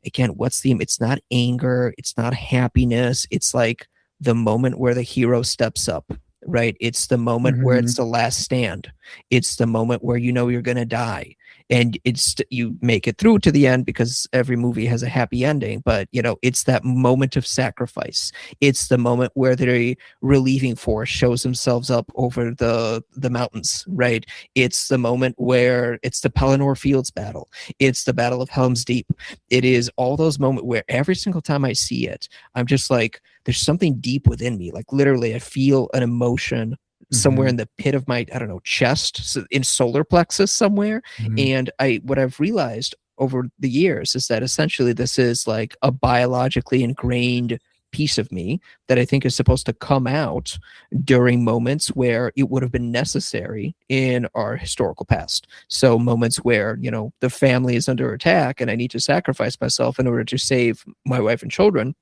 again, what's the, it's not anger, it's not happiness. It's like the moment where the hero steps up, right? It's the moment where it's Mhm. the last stand. It's the moment where you're going to die. and it's you make it through to the end because every movie has a happy ending, but it's that moment of sacrifice. It's the moment where the relieving force shows themselves up over the mountains, right? It's the moment where it's the Pelennor Fields battle. It's the Battle of Helm's Deep. It is all those moments where every single time I see it, I'm just like, there's something deep within me. Like literally, I feel an emotion somewhere in the pit of my, I don't know, chest, so in solar plexus somewhere. Mhm. And what I've realized over the years is that essentially this is like a biologically ingrained piece of me that I think is supposed to come out during moments where it would have been necessary in our historical past. So moments where, the family is under attack and I need to sacrifice myself in order to save my wife and children.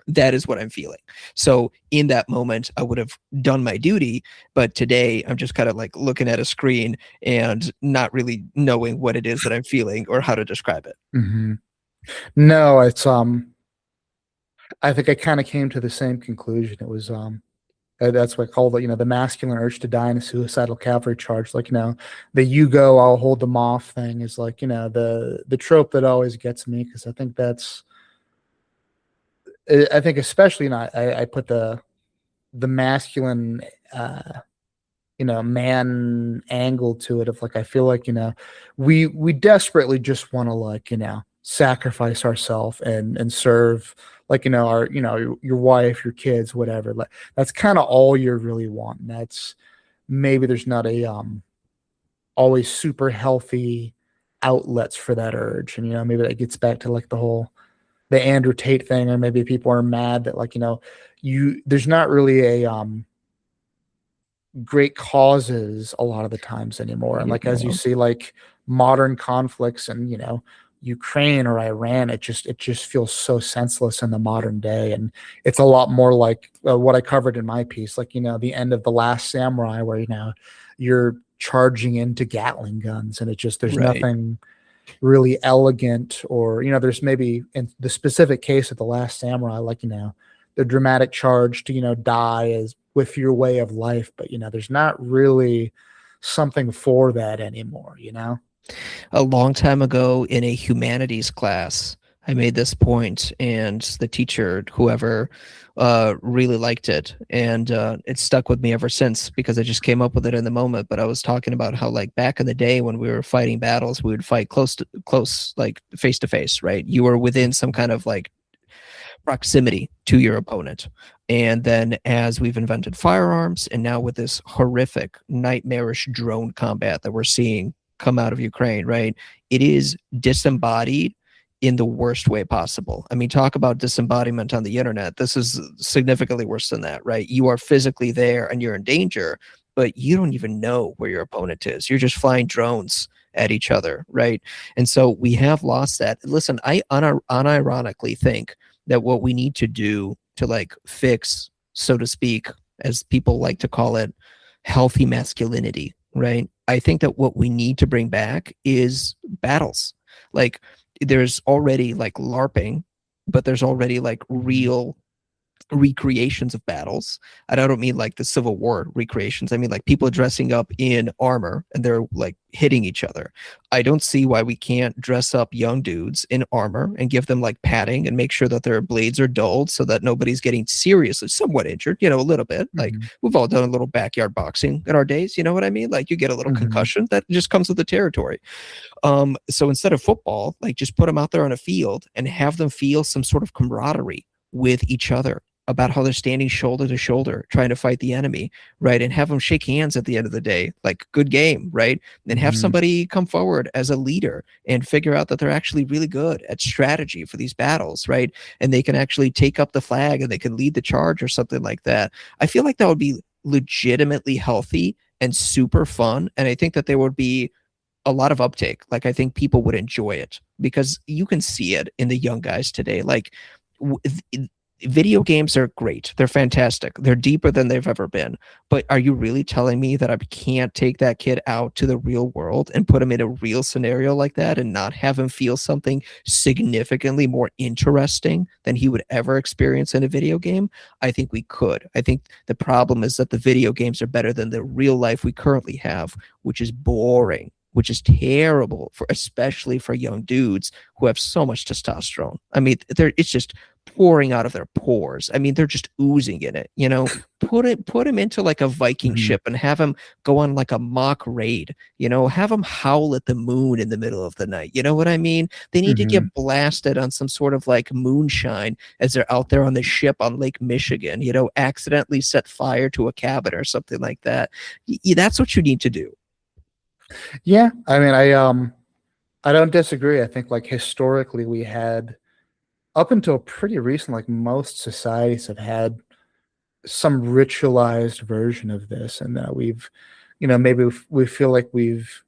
That is what I'm feeling. So in that moment, I would have done my duty, but today I'm just kind of like looking at a screen and not really knowing what it is that I'm feeling or how to describe it. Mhm. No, it's I think I kind of came to the same conclusion. It was that's what I call the the masculine urge to die in a suicidal cavalry charge. Like the "you go, I'll hold them off" thing is like the trope that always gets me, because I think that's I think especially I put the masculine man angle to it, of like I feel like we desperately just want to like sacrifice ourselves and serve, like our your wife, your kids, whatever. Like that's kind of all you're really wanting. That's maybe there's not a always super healthy outlets for that urge, and maybe that gets back to like the Andrew Tate thing, or maybe people are mad that like you there's not really a great causes a lot of the times anymore. And like as you No. see like modern conflicts and Ukraine or Iran, it just feels so senseless in the modern day. And it's a lot more like what I covered in my piece, like the end of The Last Samurai, where you're charging into Gatling guns, and it just there's Right. nothing really elegant, or there's maybe in the specific case of The Last Samurai, like the dramatic charge to die as with your way of life, but there's not really something for that anymore. A long time ago in a humanities class, I made this point, and the teacher, whoever, really liked it, and it stuck with me ever since because I just came up with it in the moment. But I was talking about how, like, back in the day when we were fighting battles, we would fight close, like face to face, right? You were within some kind of like proximity to your opponent. And then as we've invented firearms, and now with this horrific, nightmarish drone combat that we're seeing come out of Ukraine, right? It is disembodied in the worst way possible. I mean, talk about disembodiment on the internet. This is significantly worse than that, right? You are physically there and you're in danger, but you don't even know where your opponent is. You're just flying drones at each other, right? And so we have lost that. Listen, I unironically think that what we need to do to like fix, so to speak, as people like to call it, healthy masculinity, right? I think that what we need to bring back is battles. Like there's already like LARPing, but there's already like real recreations of battles. And I don't mean like the Civil War recreations. I mean like people dressing up in armor and they're like hitting each other. I don't see why we can't dress up young dudes in armor and give them like padding and make sure that their blades are dulled so that nobody's getting seriously somewhat injured, a little bit. Like Mm-hmm. we've all done a little backyard boxing in our days, you know what I mean? Like you get a little Mm-hmm. concussion that just comes with the territory. So instead of football, like just put them out there on a field and have them feel some sort of camaraderie with each other about how they're standing shoulder to shoulder trying to fight the enemy, right? And have them shake hands at the end of the day, like good game, right? And have Mm-hmm. somebody come forward as a leader and figure out that they're actually really good at strategy for these battles, right? And they can actually take up the flag and they can lead the charge or something like that. I feel like that would be legitimately healthy and super fun. And I think that there would be a lot of uptake. Like I think people would enjoy it because you can see it in the young guys today. Like video games are great. They're fantastic. They're deeper than they've ever been. But are you really telling me that I can't take that kid out to the real world and put him in a real scenario like that and not have him feel something significantly more interesting than he would ever experience in a video game? I think we could. I think the problem is that the video games are better than the real life we currently have, which is boring. which is terrible for especially for young dudes who have so much testosterone. I mean, it's just pouring out of their pores. I mean, they're just oozing in it. Put him into like a Viking Mhm. ship and have him go on like a mock raid. Have him howl at the moon in the middle of the night. You know what I mean? They need to Mhm. get blasted on some sort of like moonshine as they're out there on the ship on Lake Michigan. Accidentally set fire to a cabin or something like that. That's what you need to do. Yeah, I mean, I don't disagree. I think like historically we had up until pretty recent, like most societies have had some ritualized version of this, and that maybe we feel like we've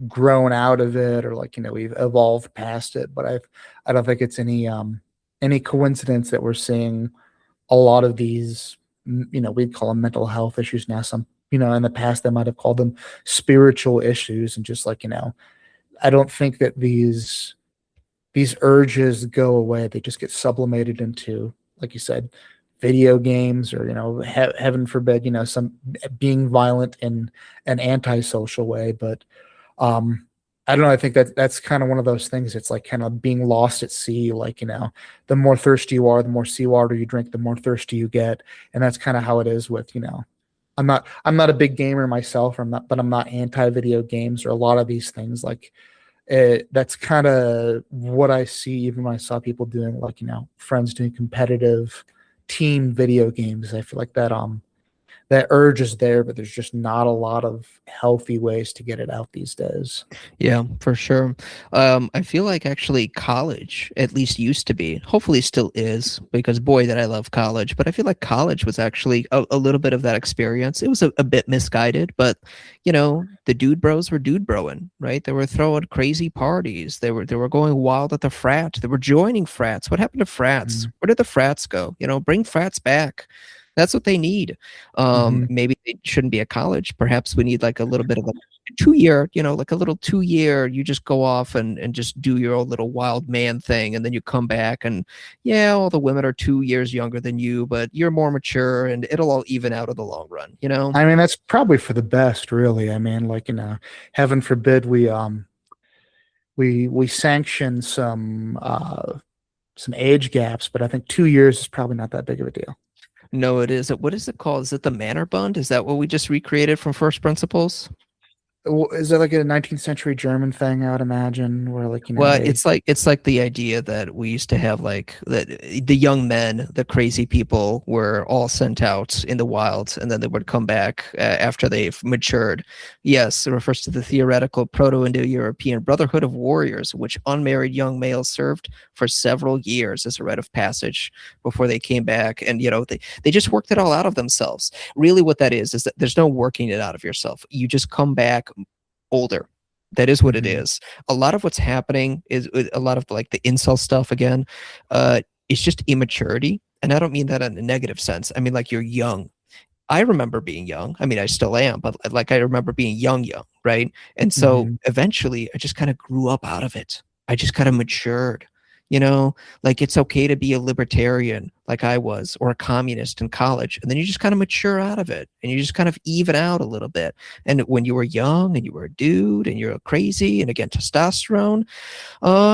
grown out of it, or like we've evolved past it. But I don't think it's any coincidence that we're seeing a lot of these. We'd call them mental health issues now. Some in the past they might have called them spiritual issues, and just like I don't think that these urges go away. They just get sublimated into, like you said, video games, or heaven forbid, some being violent in an antisocial way. But um, I don't know. I think that's kind of one of those things. It's like kind of being lost at sea. Like the more thirsty you are, the more seawater you drink, the more thirsty you get, and that's kind of how it is with. I'm not a big gamer myself. But I'm not anti video games or a lot of these things. Like that's kind of what I see even when I saw people doing, like friends doing competitive team video games. I feel like that urge is there, but there's just not a lot of healthy ways to get it out these days. Yeah, for sure. I feel like actually college, at least used to be, hopefully still is, because boy, that I love college. But I feel like college was actually a little bit of that experience. It was a bit misguided, but the dude bros were dude broing, right? They were throwing crazy parties. They were going wild at the frat. They were joining frats. What happened to frats? Mhm. Where did the frats go? Bring frats back. That's what they need. Mhm. Maybe they shouldn't be at college. Perhaps we need like a little bit of a 2 year, like a little 2 year, you just go off and just do your own little wild man thing. And then you come back and yeah, all the women are 2 years younger than you, but you're more mature and it'll all even out in the long run. I mean, that's probably for the best, really. I mean, like heaven forbid we sanction some age gaps, but I think 2 years is probably not that big of a deal. No, it is. What is it called? Is it the Manor Bund? Is that what we just recreated from First Principles? Is that like a 19th century German thing? I would imagine, where like Well, they. it's like the idea that we used to have like that the young men, the crazy people were all sent out in the wild and then they would come back after they've matured. Yes, it refers to the theoretical Proto-Indo-European Brotherhood of Warriors, which unmarried young males served for several years as a rite of passage before they came back. And they just worked it all out of themselves. Really what that is that there's no working it out of yourself. You just come back older. That is what it Mhm. is. A lot of what's happening is a lot of like the incel stuff again. It's just immaturity, and I don't mean that in a negative sense. I mean like you're young. I remember being young. I mean, I still am, but like I remember being young, right? And so Mhm. eventually I just kind of grew up out of it. I just kind of matured, you know, like it's okay to be a libertarian like I was or a communist in college. And then you just kind of mature out of it and you just kind of even out a little bit. And when you were young and you were a dude and you're crazy and again, testosterone,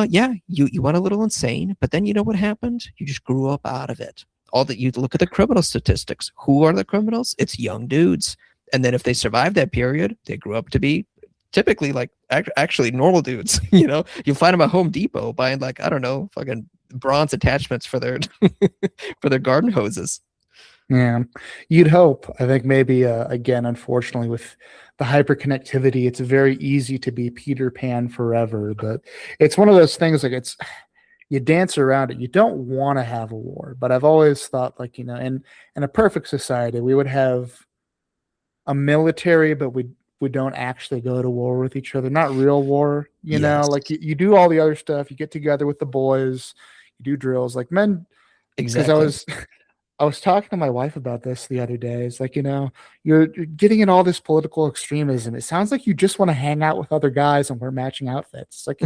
yeah, you went a little insane, but then you know what happened? You just grew up out of it. All that you look at the criminal statistics. Who are the criminals? It's young dudes. And then if they survive that period, they grew up to be typically like actually normal dudes. You'll find them at Home Depot buying like I don't know, fucking bronze attachments for their for their garden hoses. Yeah, you'd hope. I think maybe again, unfortunately, with the hyperconnectivity, it's very easy to be Peter Pan forever. But it's one of those things like it's you dance around it. You don't want to have a war, but I've always thought like in a perfect society, we would have a military, but we don't actually go to war with each other. Not real war, Yes, like you do all the other stuff. You get together with the boys, you do drills like men. Because I exactly. was I was talking to my wife about this the other day. It's like, you're getting in all this political extremism. It sounds like you just want to hang out with other guys and wear matching outfits. It's like,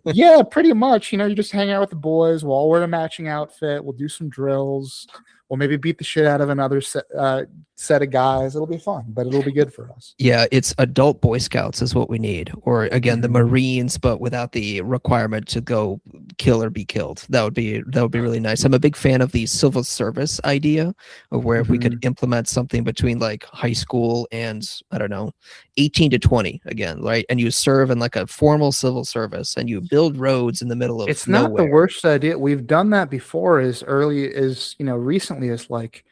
yeah, pretty much. You just hang out with the boys. We'll all wear a matching outfit. We'll do some drills. we'll maybe beat the shit out of another set of guys. It'll be fun, but it'll be good for us. Yeah, it's adult Boy Scouts is what we need, or again the Mhm. Marines, but without the requirement to go kill or be killed. That would be really nice. I'm a big fan of the civil service idea of where if we could Mhm. implement something between like high school and I don't know, 18 to 20 again, right? And you serve in like a formal civil service and you build roads in the middle of It's not the nowhere. worst idea. We've done that before as early as, recently as like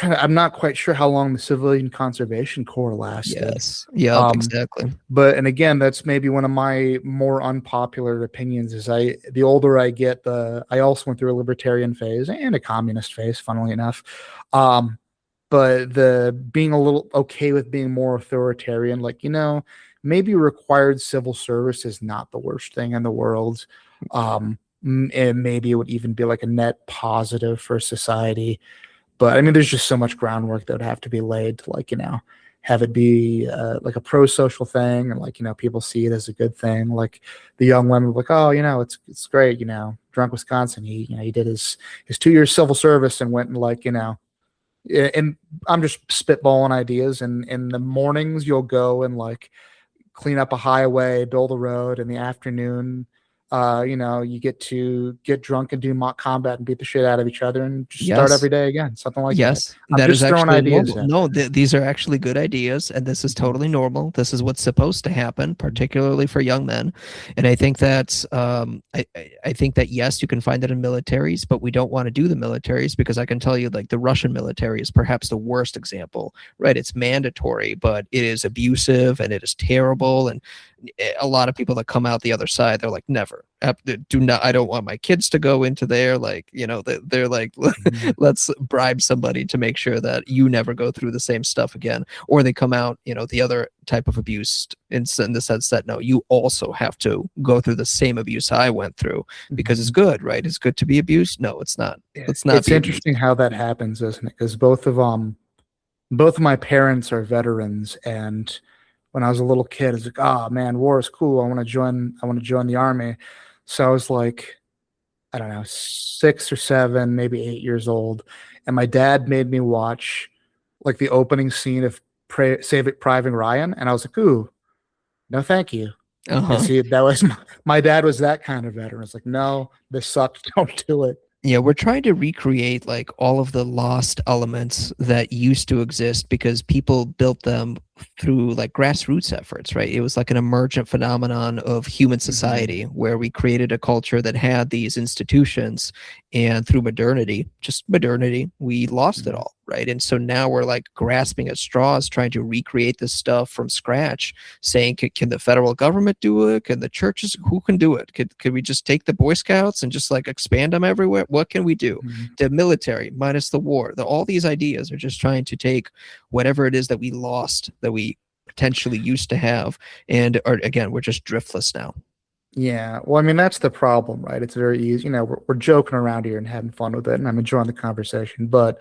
I'm not quite sure how long the Civilian Conservation Corps lasted. Yes. Yep, Um, exactly. but and again, that's maybe one of my more unpopular opinions is the older I get, I also went through a libertarian phase and a communist phase, funnily enough. Um, but the being a little okay with being more authoritarian, like, maybe required civil service is not the worst thing in the world. And maybe it would even be like a net positive for society. But I mean, there's just so much groundwork that would have to be laid to, like, have it be like a pro-social thing, and like, people see it as a good thing. Like the young women, like, oh, it's great. Drunk Wisconsin. He did his 2 years civil service and went and like, and I'm just spitballing ideas. And in the mornings, you'll go and like clean up a highway, build a road. In the afternoon, you get to get drunk and do mock combat and beat the shit out of each other and just start Yes. every day again, something like that. Yes, I'm that is just throwing actually ideas normal. out No, there. these are actually good ideas, and this is Mhm. totally normal. This is what's supposed to happen, particularly for young men. And I think that I think that yes, you can find it in militaries, but we don't want to do the militaries because I can tell you, like the Russian military is perhaps the worst example. Right? It's mandatory, but it is abusive and it is terrible. And a lot of people that come out the other side, they're like, never, do not. I don't want my kids to go into there. Like, they're like, Mhm. let's bribe somebody to make sure that you never go through the same stuff again. Or they come out, the other type of abuse in the sense that no, you also have to go through the same abuse I went through because it's Mhm. good, right? It's good to be abused. No, it's not. Yeah. Let's not It's be abused. interesting how that happens, isn't it? Because both of my parents are veterans, and when I was a little kid, I was like, oh man, war is cool. I want to join the army. So I was like, I don't know, 6 or 7, maybe 8 years old. And my dad made me watch like the opening scene of Save It Private Ryan. And I was like, ooh, no, thank you. Because Uh-huh. that was my dad was that kind of veteran. It's like, no, this sucked. Don't do it. Yeah, we're trying to recreate like all of the lost elements that used to exist because people built them through like grassroots efforts, right? It was like an emergent phenomenon of human Mhm. society where we created a culture that had these institutions, and through modernity, we lost it Mhm. all, right? And so now we're like grasping at straws, trying to recreate this stuff from scratch, saying, can the federal government do it? Can the churches? Who can do it? Could we just take the Boy Scouts and just like expand them everywhere? What can we do? Mhm. The military minus the war. All these ideas are just trying to take whatever it is that we lost, that we potentially used to have, and are, again, we're just driftless now. Yeah. Well, I mean, that's the problem, right? It's very easy. We're joking around here and having fun with it, and I'm enjoying the conversation. But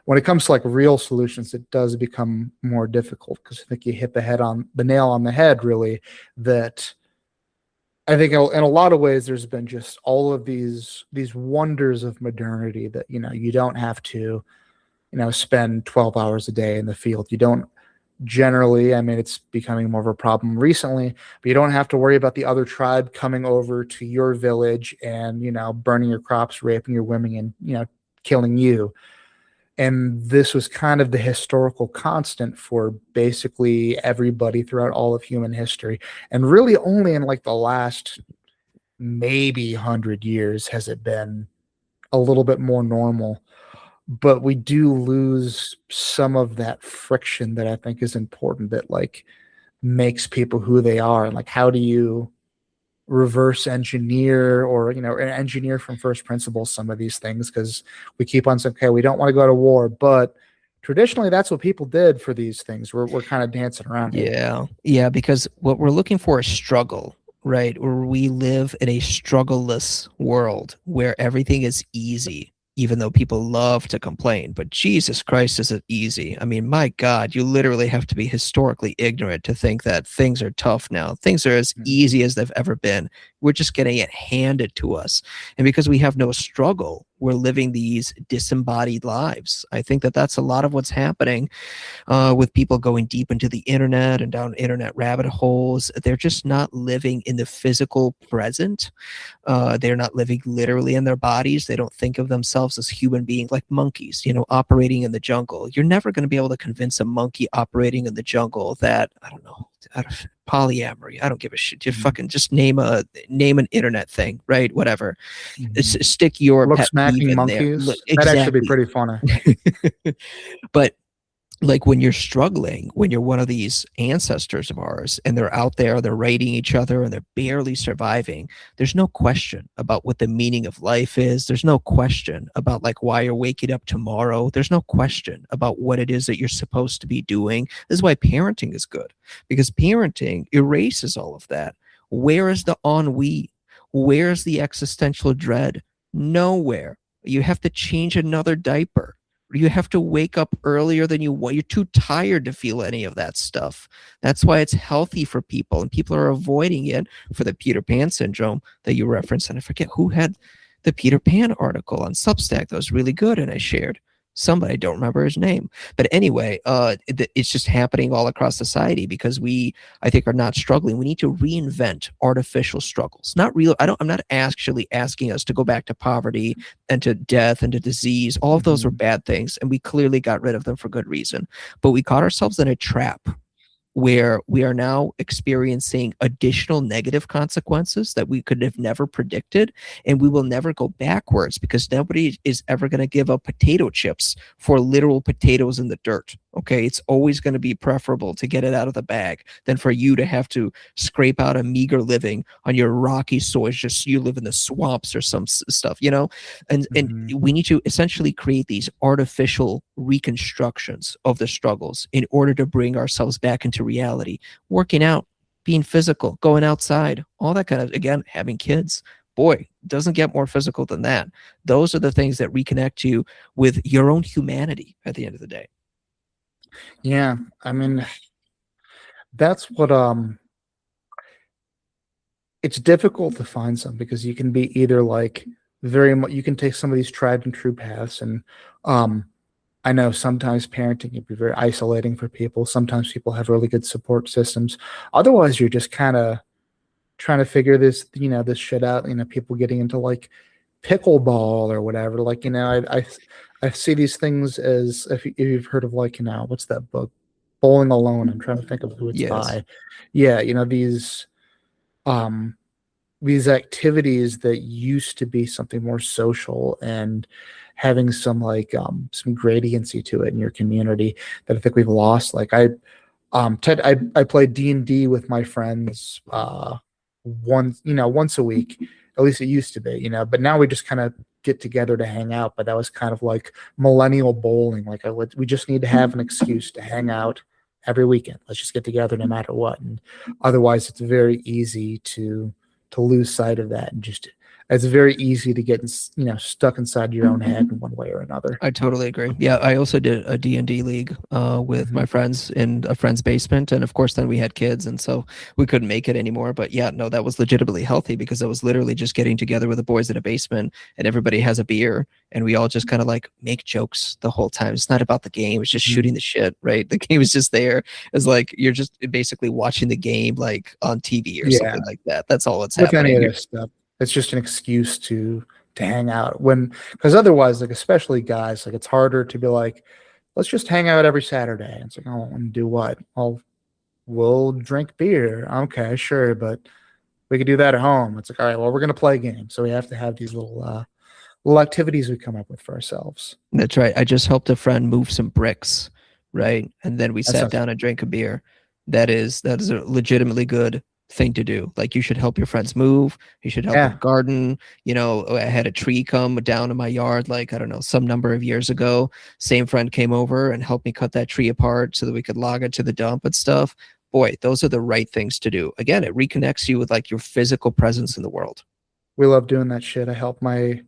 when it comes to like real solutions, it does become more difficult because I think you hit the nail on the head, really. That I think in a lot of ways, there's been just all of these wonders of modernity that you don't have to spend 12 hours a day in the field. You don't generally, I mean, it's becoming more of a problem recently, but you don't have to worry about the other tribe coming over to your village and burning your crops, raping your women, and killing you. And this was kind of the historical constant for basically everybody throughout all of human history. And really only in like the last maybe 100 years has it been a little bit more normal. But we do lose some of that friction that I think is important, that like makes people who they are. And like, how do you reverse engineer or engineer from first principles some of these things? Because we keep on saying, okay, we don't want to go to war, but traditionally that's what people did for these things. We're kind of dancing around it. Yeah, because what we're looking for is struggle, right? Where we live in a struggleless world where everything is easy, even though people love to complain. But Jesus Christ, is it easy? I mean, my God, you literally have to be historically ignorant to think that things are tough now. Things are as Mhm. easy as they've ever been. We're just getting it handed to us. And because we have no struggle, we're living these disembodied lives. I think that that's a lot of what's happening with people going deep into the internet and down internet rabbit holes. They're just not living in the physical present. They're not living literally in their bodies. They don't think of themselves as human beings, like monkeys, operating in the jungle. You're never going to be able to convince a monkey operating in the jungle that, I don't know, polyamory. I don't give a shit. Just fucking just name an internet thing, right? Whatever. Stick your Look pet peeve smacking in there. monkeys. That'd actually be Exactly. pretty funny. But like when you're struggling, when you're one of these ancestors of ours and they're out there, they're raiding each other and they're barely surviving, there's no question about what the meaning of life is. There's no question about like why you're waking up tomorrow. There's no question about what it is that you're supposed to be doing. This is why parenting is good, because parenting erases all of that. Where is the ennui? Where's the existential dread? Nowhere. You have to change another diaper. You have to wake up earlier than you want. You're too tired to feel any of that stuff. That's why it's healthy for people, and people are avoiding it for the Peter Pan syndrome that you referenced. And I forget who had the Peter Pan article on Substack that was really good, and I shared. Somebody, I don't remember his name, but anyway, it's just happening all across society because we, I think, are not struggling. We need to reinvent artificial struggles, not real. I'm not actually asking us to go back to poverty and to death and to disease. All of those were bad things, and we clearly got rid of them for good reason. But we caught ourselves in a trap where we are now experiencing additional negative consequences that we could have never predicted. And we will never go backwards because nobody is ever going to give up potato chips for literal potatoes in the dirt. Okay. It's always going to be preferable to get it out of the bag than for you to have to scrape out a meager living on your rocky soil. Just you live in the swamps or some stuff, and we need to essentially create these artificial reconstructions of the struggles in order to bring ourselves back into reality. Working out, being physical, going outside, all that kind of, again, having kids. Boy, doesn't get more physical than that. Those are the things that reconnect you with your own humanity at the end of the day. Yeah, I mean, that's what it's difficult to find some because you can be either like very much, you can take some of these tried and true paths, and I know sometimes parenting can be very isolating for people. Sometimes people have really good support systems. Otherwise, you're just kind of trying to figure this shit out. People getting into like pickleball or whatever. Like, I see these things as, if you've heard of like, what's that book? Bowling Alone. I'm trying to think of who it's by. Yeah, these activities that used to be something more social and having some like some gradiency to it in your community that I think we've lost. Like I played D&D with my friends once a week. At least it used to be, but now we just kind of get together to hang out. But that was kind of like millennial bowling. Like we just need to have an excuse to hang out every weekend. Let's just get together no matter what. And otherwise it's very easy to lose sight of that, and just it's very easy to get stuck inside your own head in one way or another. I totally agree. Yeah, I also did a D&D league with my friends in a friend's basement, and of course then we had kids, and so we couldn't make it anymore. But yeah, no, that was legitimately healthy because it was literally just getting together with the boys in a basement, and everybody has a beer, and we all just kind of like make jokes the whole time. It's not about the game; it's just shooting the shit, right? The game is just there. It's like you're just basically watching the game like on TV or something like that. That's all that's happening. Any of this stuff. It's just an excuse to hang out because otherwise, like, especially guys, like, it's harder to be like, let's just hang out every Saturday. It's like, oh, and do what? We'll drink beer. Okay, sure. But we could do that at home. It's like, all right, well, we're going to play games. So we have to have these little activities we come up with for ourselves. That's right. I just helped a friend move some bricks. Right. And then we sat down and drank a beer. That is a legitimately good thing to do. Like, you should help your friends move. You should help them garden. I had a tree come down in my yard, like, I don't know, some number of years ago. Same friend came over and helped me cut that tree apart so that we could log it to the dump and stuff. Boy, those are the right things to do. Again, it reconnects you with like your physical presence in the world. We love doing that shit. I helped my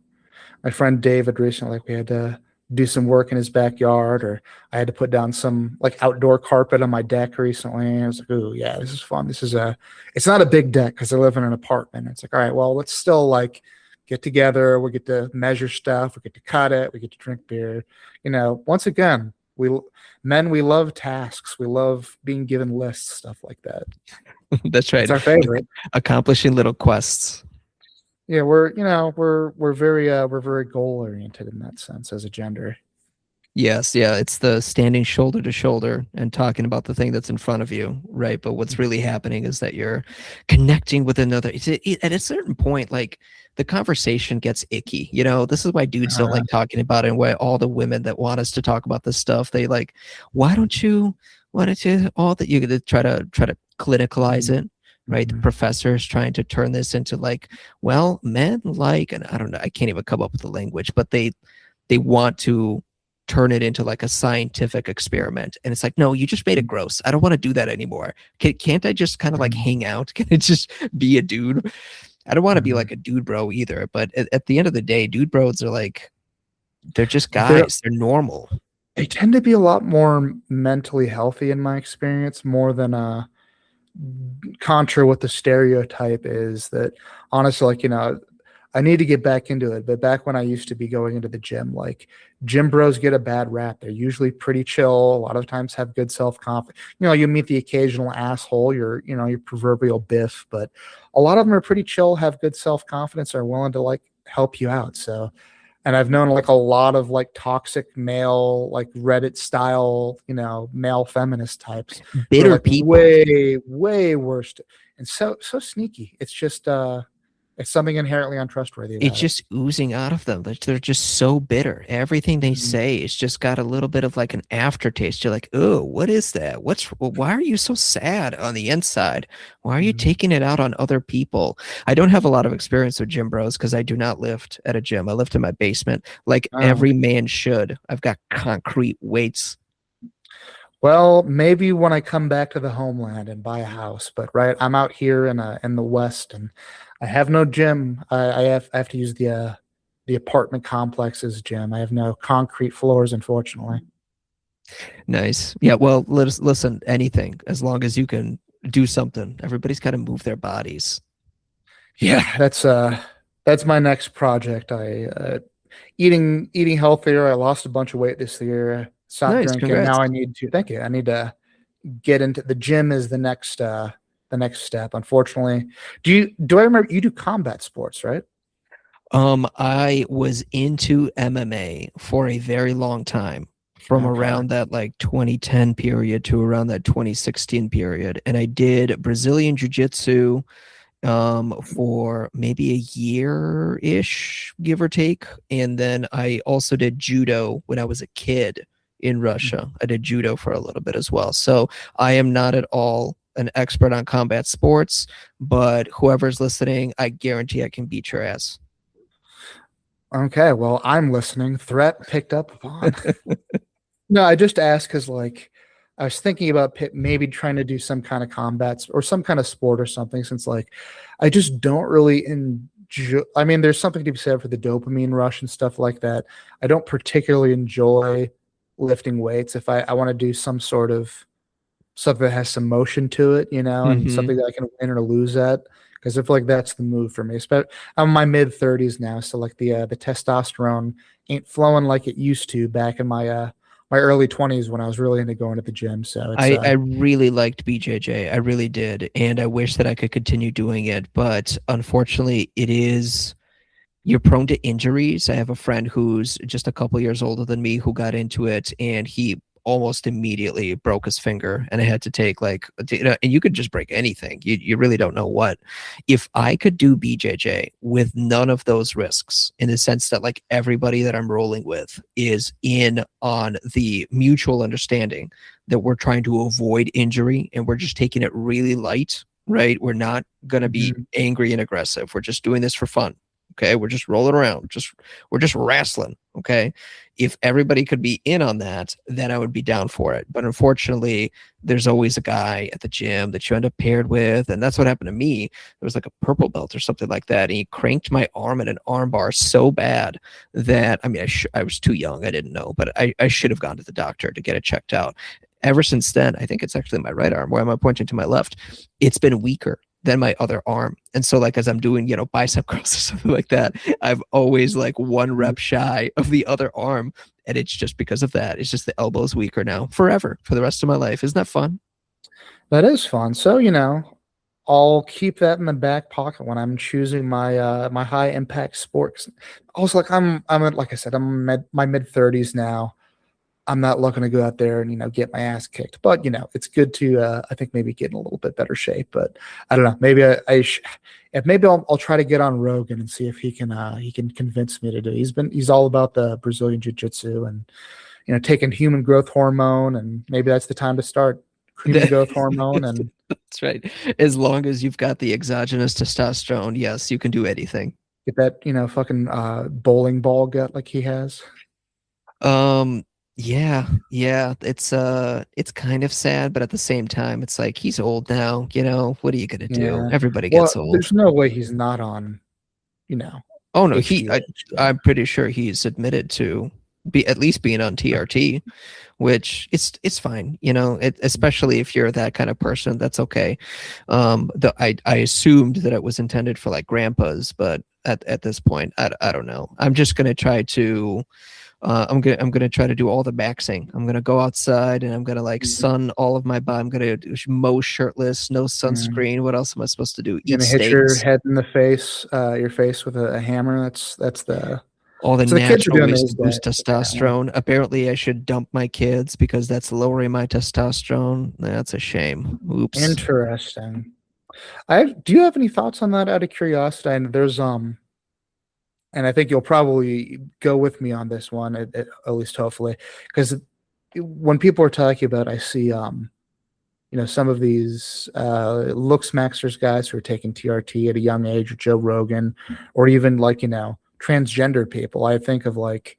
friend David recently. Like, we had to do some work in his backyard, or I had to put down some like outdoor carpet on my deck recently. I was like, "Ooh, yeah, this is fun. It's not a big deck because I live in an apartment. It's like, all right, well, let's still like get together. We get to measure stuff. We get to cut it. We get to drink beer. Once again, we love tasks. We love being given lists, stuff like that. That's right. It's our favorite. Accomplishing little quests. Yeah, we're very goal oriented in that sense as a gender. Yes, yeah, it's the standing shoulder to shoulder and talking about the thing that's in front of you, right? But what's really happening is that you're connecting with another. At a certain point, like the conversation gets icky. This is why dudes don't Uh, like talking about it, and why all the women that want us to talk about this stuff, they like, why don't you all that you gonna try to clinicalize it, right? The mhm. professors trying to turn this into like, well, men like, and I don't know, I can't even come up with the language, but they want to turn it into like a scientific experiment. And it's like, no, you just made it gross. I don't want to do that anymore. Can't I just kind of like hang out? Can it just be a dude? I don't want to be like a dude bro either. But at the end of the day, dude bros are like, they're just They're, guys. They're normal. they tend to be a lot more mentally healthy in my experience, more than contra what the stereotype is. That honestly, like, I need to get back into it. But back when I used to be going into the gym, like gym bros get a bad rap. They're usually pretty chill. A lot of times have good self-confidence. You meet the occasional asshole, your proverbial biff, but a lot of them are pretty chill, have good self-confidence, are willing to like help you out. So, and I've known like a lot of like toxic male, like Reddit style, male feminist types who are Bitter like people. way, way worse. And so sneaky. It's just, it's something inherently untrustworthy It's about it. just oozing out of them. They're just so bitter. Everything they Mhm. say is just got a little bit of like an aftertaste. You're like, oh, what is that? Why are you so sad on the inside? Why are you Mhm. taking it out on other people? I don't have a lot of experience with gym bros because I do not lift at a gym. I lift in my basement like Oh. every man should. I've got concrete weights. Well, maybe when I come back to the homeland and buy a house, but right, I'm out here in the West, and I have no gym. I have to use the apartment complex's gym. I have no concrete floors, unfortunately. Nice. Yeah, well, listen, anything as long as you can do something. Everybody's got to move their bodies. Yeah, that's my next project. I eating healthier. I lost a bunch of weight this year. Stopped Nice. drinking. Congrats. Now I need to. Thank you. I need to get into the gym. Is the next step. Unfortunately, do I remember you do combat sports, right? I was into MMA for a very long time, from Okay. around that like 2010 period to around that 2016 period. And I did Brazilian Jiu-Jitsu for maybe a year-ish, give or take. And then I also did judo when I was a kid in Russia. I did judo for a little bit as well. So I am not at all an expert on combat sports, but whoever's listening, I guarantee I can beat your ass. Okay. Well, I'm listening. Threat picked up upon. No, I just asked because, like, I was thinking about maybe trying to do some kind of combats or some kind of sport or something, since, like, I just don't really enjoy. I mean, there's something to be said for the dopamine rush and stuff like that. I don't particularly enjoy lifting weights. If I want to do some sort of something that has some motion to it, and Hmm. something that I can win or lose at, because I feel like that's the move for me. I'm in my mid 30s now, so like the testosterone ain't flowing like it used to back in my early 20s when I was really into going to the gym. So it's I really liked BJJ. I really did. And I wish that I could continue doing it. But unfortunately, you're prone to injuries. I have a friend who's just a couple years older than me who got into it, and he almost immediately broke his finger, and I had to take like, and you could just break anything. You really don't know what. If I could do BJJ with none of those risks, in the sense that like everybody that I'm rolling with is in on the mutual understanding that we're trying to avoid injury and we're just taking it really light, right? We're not going to be Mhm. angry and aggressive. We're just doing this for fun. Okay, we're just rolling around, we're just wrestling. Okay, if everybody could be in on that, then I would be down for it. But unfortunately, there's always a guy at the gym that you end up paired with, and that's what happened to me. There was like a purple belt or something like that, and he cranked my arm in an arm bar so bad that, I mean, I was too young, I didn't know, but I should have gone to the doctor to get it checked out. Ever since then, I think it's actually my right arm. Why am I pointing to my left? It's been weaker than my other arm. And so like as I'm doing, bicep curls or something like that, I'm always like one rep shy of the other arm. And it's just because of that. It's just the elbow's weaker now forever for the rest of my life. Isn't that fun? That is fun. So, I'll keep that in the back pocket when I'm choosing my high impact sports. Also, like like I said, I'm my mid 30s now. I'm not looking to go out there and get my ass kicked, but it's good to I think maybe get in a little bit better shape. But I don't know, maybe if maybe I'll try to get on Rogan and see if he can convince me to do. He's all about the Brazilian jiu-jitsu and taking human growth hormone, and maybe that's the time to start human growth hormone. And that's right. As long as you've got the exogenous testosterone, yes, you can do anything. get that fucking bowling ball gut like he has. Yeah, it's kind of sad, but at the same time, it's like he's old now, what are you gonna do? Yeah. Everybody Well, gets old. there's no way he's not on, Oh no, HGH. I'm pretty sure he's admitted to be at least being on TRT, which it's fine, especially if you're that kind of person, that's okay. I assumed that it was intended for like grandpas, but at this point, I don't know. I'm just gonna try to I'm gonna try to do all the maxing. I'm gonna go outside and I'm gonna like sun all of my body. I'm gonna mow shirtless, no sunscreen. What else am I supposed to do? You're Eat gonna hit your steaks. head in the face, your face with a hammer. That's the All the so the kids are natural doing ways these to boost days. testosterone. Apparently, I should dump my kids because that's lowering my testosterone. That's a shame. Oops. Interesting. Do you have any thoughts on that out of curiosity? And there's and I think you'll probably go with me on this one, at least hopefully, because when people are talking about, I see some of these looks maxers guys who are taking TRT at a young age, or Joe Rogan, or even like transgender people. I think of like,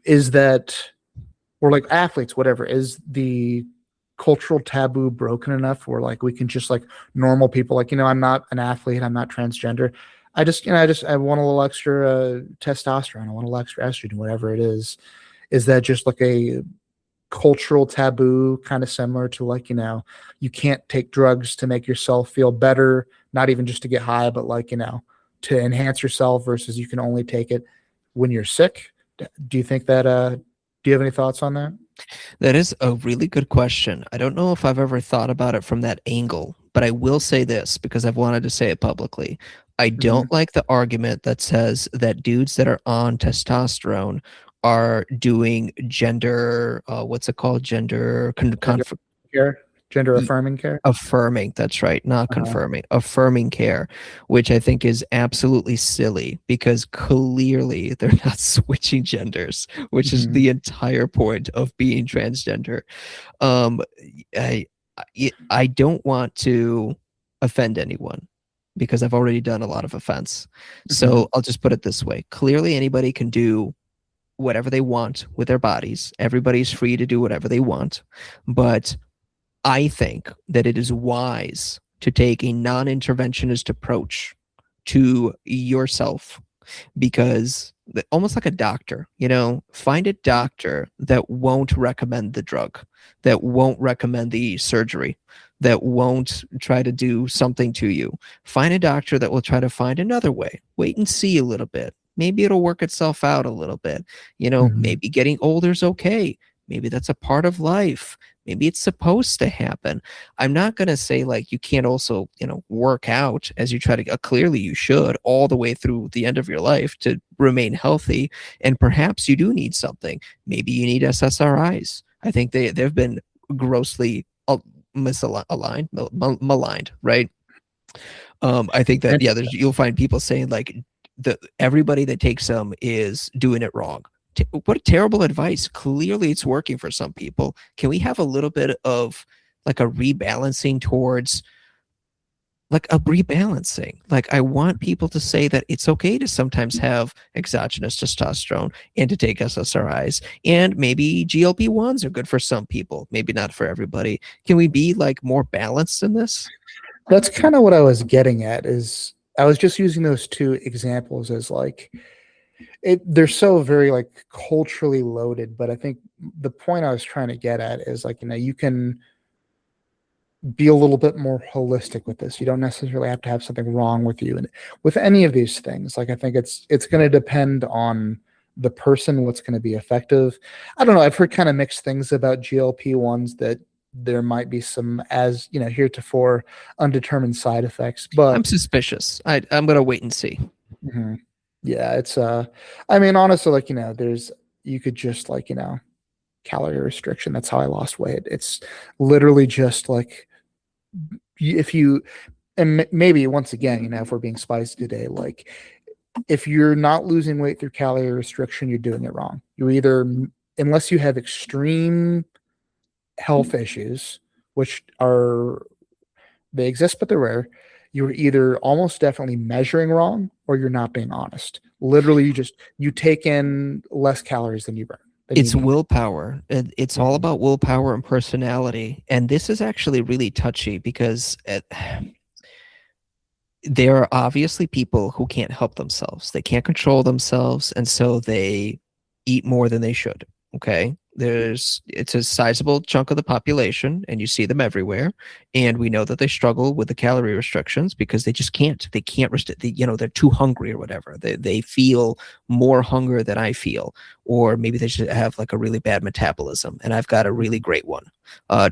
is that, or like athletes, whatever, is the cultural taboo broken enough where like we can just like normal people, like I'm not an athlete, I'm not transgender, I want a little extra testosterone, I want a little extra estrogen, whatever it is that just like a cultural taboo, kind of similar to like you can't take drugs to make yourself feel better, not even just to get high, but like to enhance yourself, versus you can only take it when you're sick? Do you think that do you have any thoughts on that? That is a really good question. I don't know if I've ever thought about it from that angle, but I will say this because I've wanted to say it publicly. I don't like the argument that says that dudes that are on testosterone are doing gender, what's it called? Gender affirming care. Affirming, that's right, not confirming, affirming care, which I think is absolutely silly because clearly they're not switching genders, which is the entire point of being transgender. Um, I I don't want to offend anyone because I've already done a lot of offense. So I'll just put it this way. Clearly anybody can do whatever they want with their bodies. Everybody's free to do whatever they want, but I think that it is wise to take a non-interventionist approach to yourself because almost like a doctor, find a doctor that won't recommend the drug, that won't recommend the surgery, that won't try to do something to you. Find a doctor that will try to find another way. Wait and see a little bit. Maybe it'll work itself out a little bit. Maybe getting older is okay. Maybe that's a part of life. Maybe it's supposed to happen. I'm not going to say like you can't also, work out as you try to, clearly you should all the way through the end of your life to remain healthy. And perhaps you do need something. Maybe you need SSRIs. I think they've been grossly misaligned, maligned, right? I think that, you'll find people saying like everybody that takes them is doing it wrong. What terrible advice. Clearly it's working for some people. Can we have a little bit of like a rebalancing towards like a rebalancing. Like I want people to say that it's okay to sometimes have exogenous testosterone and to take SSRIs, and maybe GLP-1s are good for some people, maybe not for everybody. Can we be like more balanced in this? That's kind of what I was getting at. Is I was just using those two examples as like they're so very like culturally loaded, but I think the point I was trying to get at is like, you can be a little bit more holistic with this. You don't necessarily have to have something wrong with you. And with any of these things, like I think it's going to depend on the person, what's going to be effective. I don't know. I've heard kind of mixed things about GLP-1s, that there might be some, as heretofore, undetermined side effects, I'm but suspicious. I'm gonna wait and see. mhm. Yeah, it's I mean, honestly, like, there's, you could just like, calorie restriction. That's how I lost weight. It's literally just like, if you, and maybe once again, if we're being spicy today, like if you're not losing weight through calorie restriction, you're doing it wrong. You either, unless you have extreme health issues, which are, they exist but they're rare, you're either almost definitely measuring wrong or you're not being honest. Literally, you take in less calories than you burn, than you It's need. willpower. It's all Mhm. about willpower and personality. And this is actually really touchy because there are obviously people who can't help themselves. They can't control themselves, and so they eat more than they should. Okay. It's a sizable chunk of the population, and you see them everywhere. And we know that they struggle with the calorie restrictions because they just can't. They can't restrict. They're too hungry or whatever. They feel more hunger than I feel, or maybe they should have like a really bad metabolism, and I've got a really great one.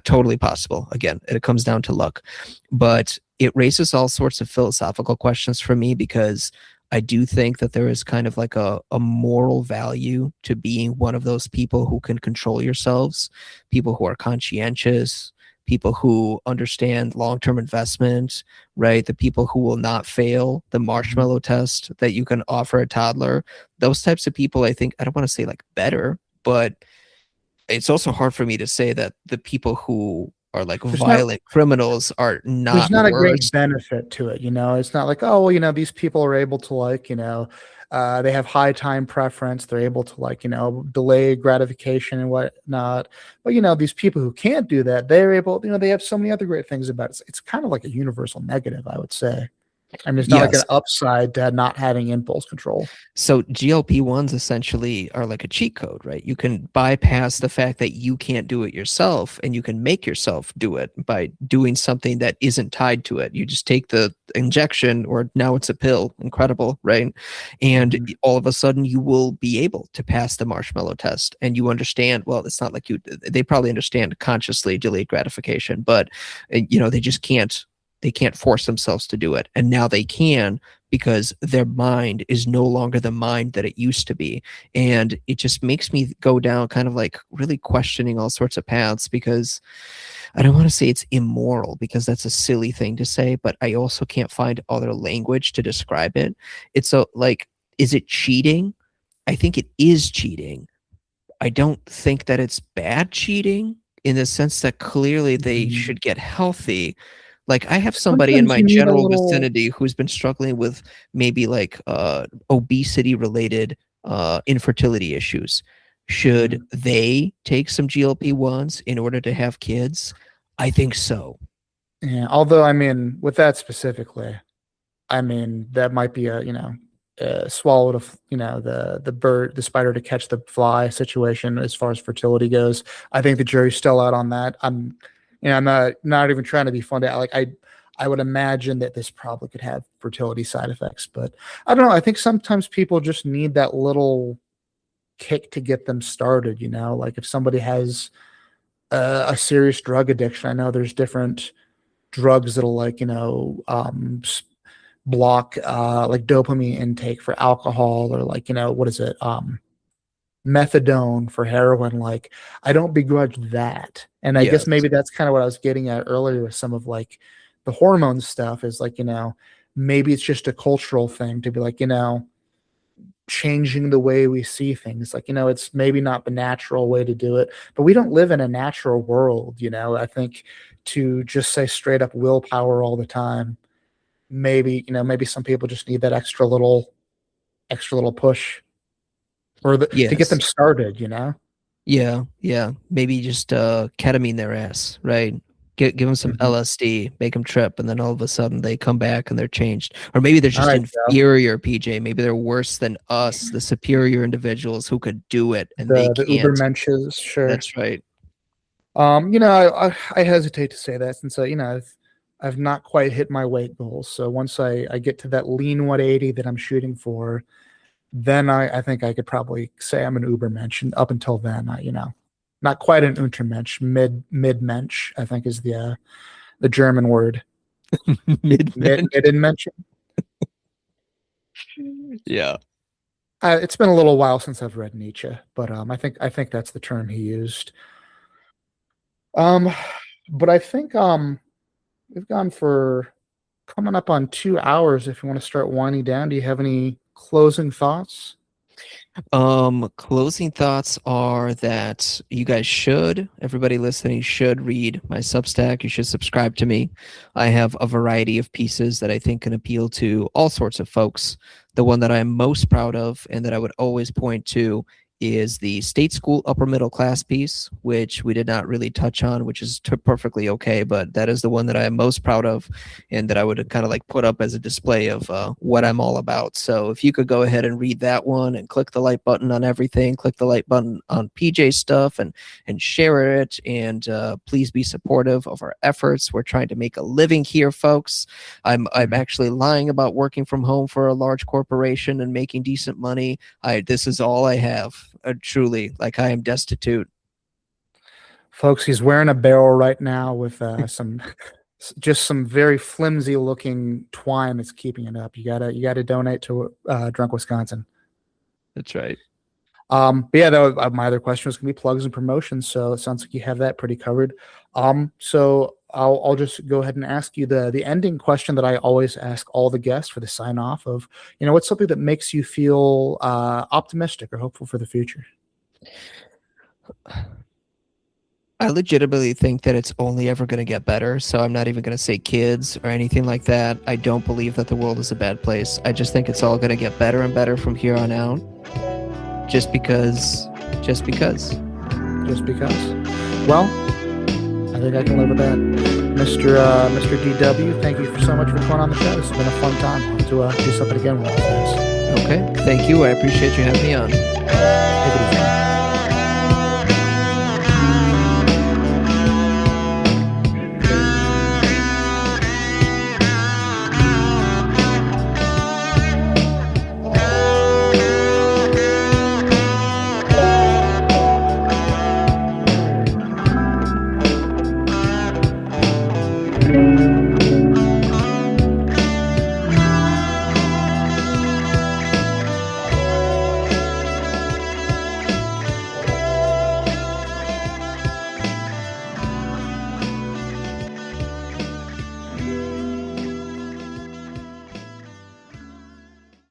Totally possible. Again, it comes down to luck, but it raises all sorts of philosophical questions for me because I do think that there is kind of like a moral value to being one of those people who can control yourselves, people who are conscientious, people who understand long-term investment, right? The people who will not fail the marshmallow test that you can offer a toddler. Those types of people, I think, I don't want to say like better, but it's also hard for me to say that the people who are like There's not violent criminals are there's not not a great worse. benefit to it. It's not like, oh, well, these people are able to like, they have high time preference. They're able to like, delay gratification and whatnot. But these people who can't do that, they're able, they have so many other great things about it. It's kind of like a universal negative, I would say. I mean, it's not like an Yes. upside to not having impulse control. So GLP-1s essentially are like a cheat code, right? You can bypass the fact that you can't do it yourself and you can make yourself do it by doing something that isn't tied to it. You just take the injection, or now it's a pill. Incredible, right? And Mhm. all of a sudden you will be able to pass the marshmallow test, and you understand, well, it's not like they probably understand consciously delayed gratification, but they can't force themselves to do it. And now they can, because their mind is no longer the mind that it used to be. And it just makes me go down kind of like really questioning all sorts of paths, because I don't want to say it's immoral because that's a silly thing to say, but I also can't find other language to describe it. It's like, is it cheating? I think it is cheating. I don't think that it's bad cheating in the sense that clearly they Mhm. should get healthy. Like I have somebody in Sometimes my you need a general little. vicinity who's been struggling with maybe like obesity related infertility issues. Should Mhm. they take some GLP-1s in order to have kids? I think so. Yeah, although I mean, with that specifically, I mean, that might be a, swallow to, the bird, the spider to catch the fly situation as far as fertility goes. I think the jury's still out on that. I'm not even trying to be fun to like, I would imagine that this probably could have fertility side effects, but I don't know. I think sometimes people just need that little kick to get them started, like if somebody has a serious drug addiction. I know there's different drugs that'll like, block like dopamine intake for alcohol, or like, what is it, methadone for heroin. Like, I don't begrudge that, and I guess Yes. maybe that's kind of what I was getting at earlier with some of like the hormone stuff, is like, maybe it's just a cultural thing to be like, changing the way we see things. Like, it's maybe not the natural way to do it, but we don't live in a natural world. I think to just say straight up willpower all the time, maybe, maybe some people just need that extra little push to get them Yes. started. Yeah, yeah. Maybe just ketamine their ass, right? Give them some Mhm. LSD, make them trip, and then all of a sudden they come back and they're changed. Or maybe they're All just right, Joe. inferior, PJ. Maybe they're worse than us, the superior individuals who could do it and they The Uber can't. mensches, sure. That's right. I hesitate to say that since I've not quite hit my weight goals. So once I get to that lean 180 that I'm shooting for, then I think I could probably say I'm an Ubermensch. And up until then, not quite an Untermensch, mid-mensch, I think is the German word. Mid-man. Middenmensch. Yeah. It's been a little while since I've read Nietzsche, but I think that's the term he used. Um, but I think we've gone for coming up on 2 hours. If you want to start winding down, do you have any closing thoughts? Closing thoughts are that you guys should, everybody listening should read my Substack. You should subscribe to me. I have a variety of pieces that I think can appeal to all sorts of folks. The one that I'm most proud of and that I would always point to is the state school upper middle class piece, which we did not really touch on, which is perfectly okay, but that is the one that I am most proud of and that I would kind of like put up as a display of what I'm all about. So if you could go ahead and read that one and click the like button on everything, click the like button on PJ stuff and share it. And please be supportive of our efforts. We're trying to make a living here, folks. I'm actually lying about working from home for a large corporation and making decent money. This is all I have. Truly, like I am destitute. Folks, he's wearing a barrel right now with just some very flimsy looking twine that's keeping it up. You gotta donate to Drunk Wisconsin. That's right. But yeah, my other question was gonna be plugs and promotions. So it sounds like you have that pretty covered. So I'll just go ahead and ask you the ending question that I always ask all the guests for the sign off of. What's something that makes you feel optimistic or hopeful for the future? I legitimately think that it's only ever going to get better. So I'm not even going to say kids or anything like that. I don't believe that the world is a bad place. I just think it's all going to get better and better from here on out. Just because. Just because. Well, I think I can live with that. Mr. DW, thank you so much for coming on the show. This has been a fun time. I'll have to do something again with you guys. Okay. Thank you. I appreciate you having me on. Take it easy.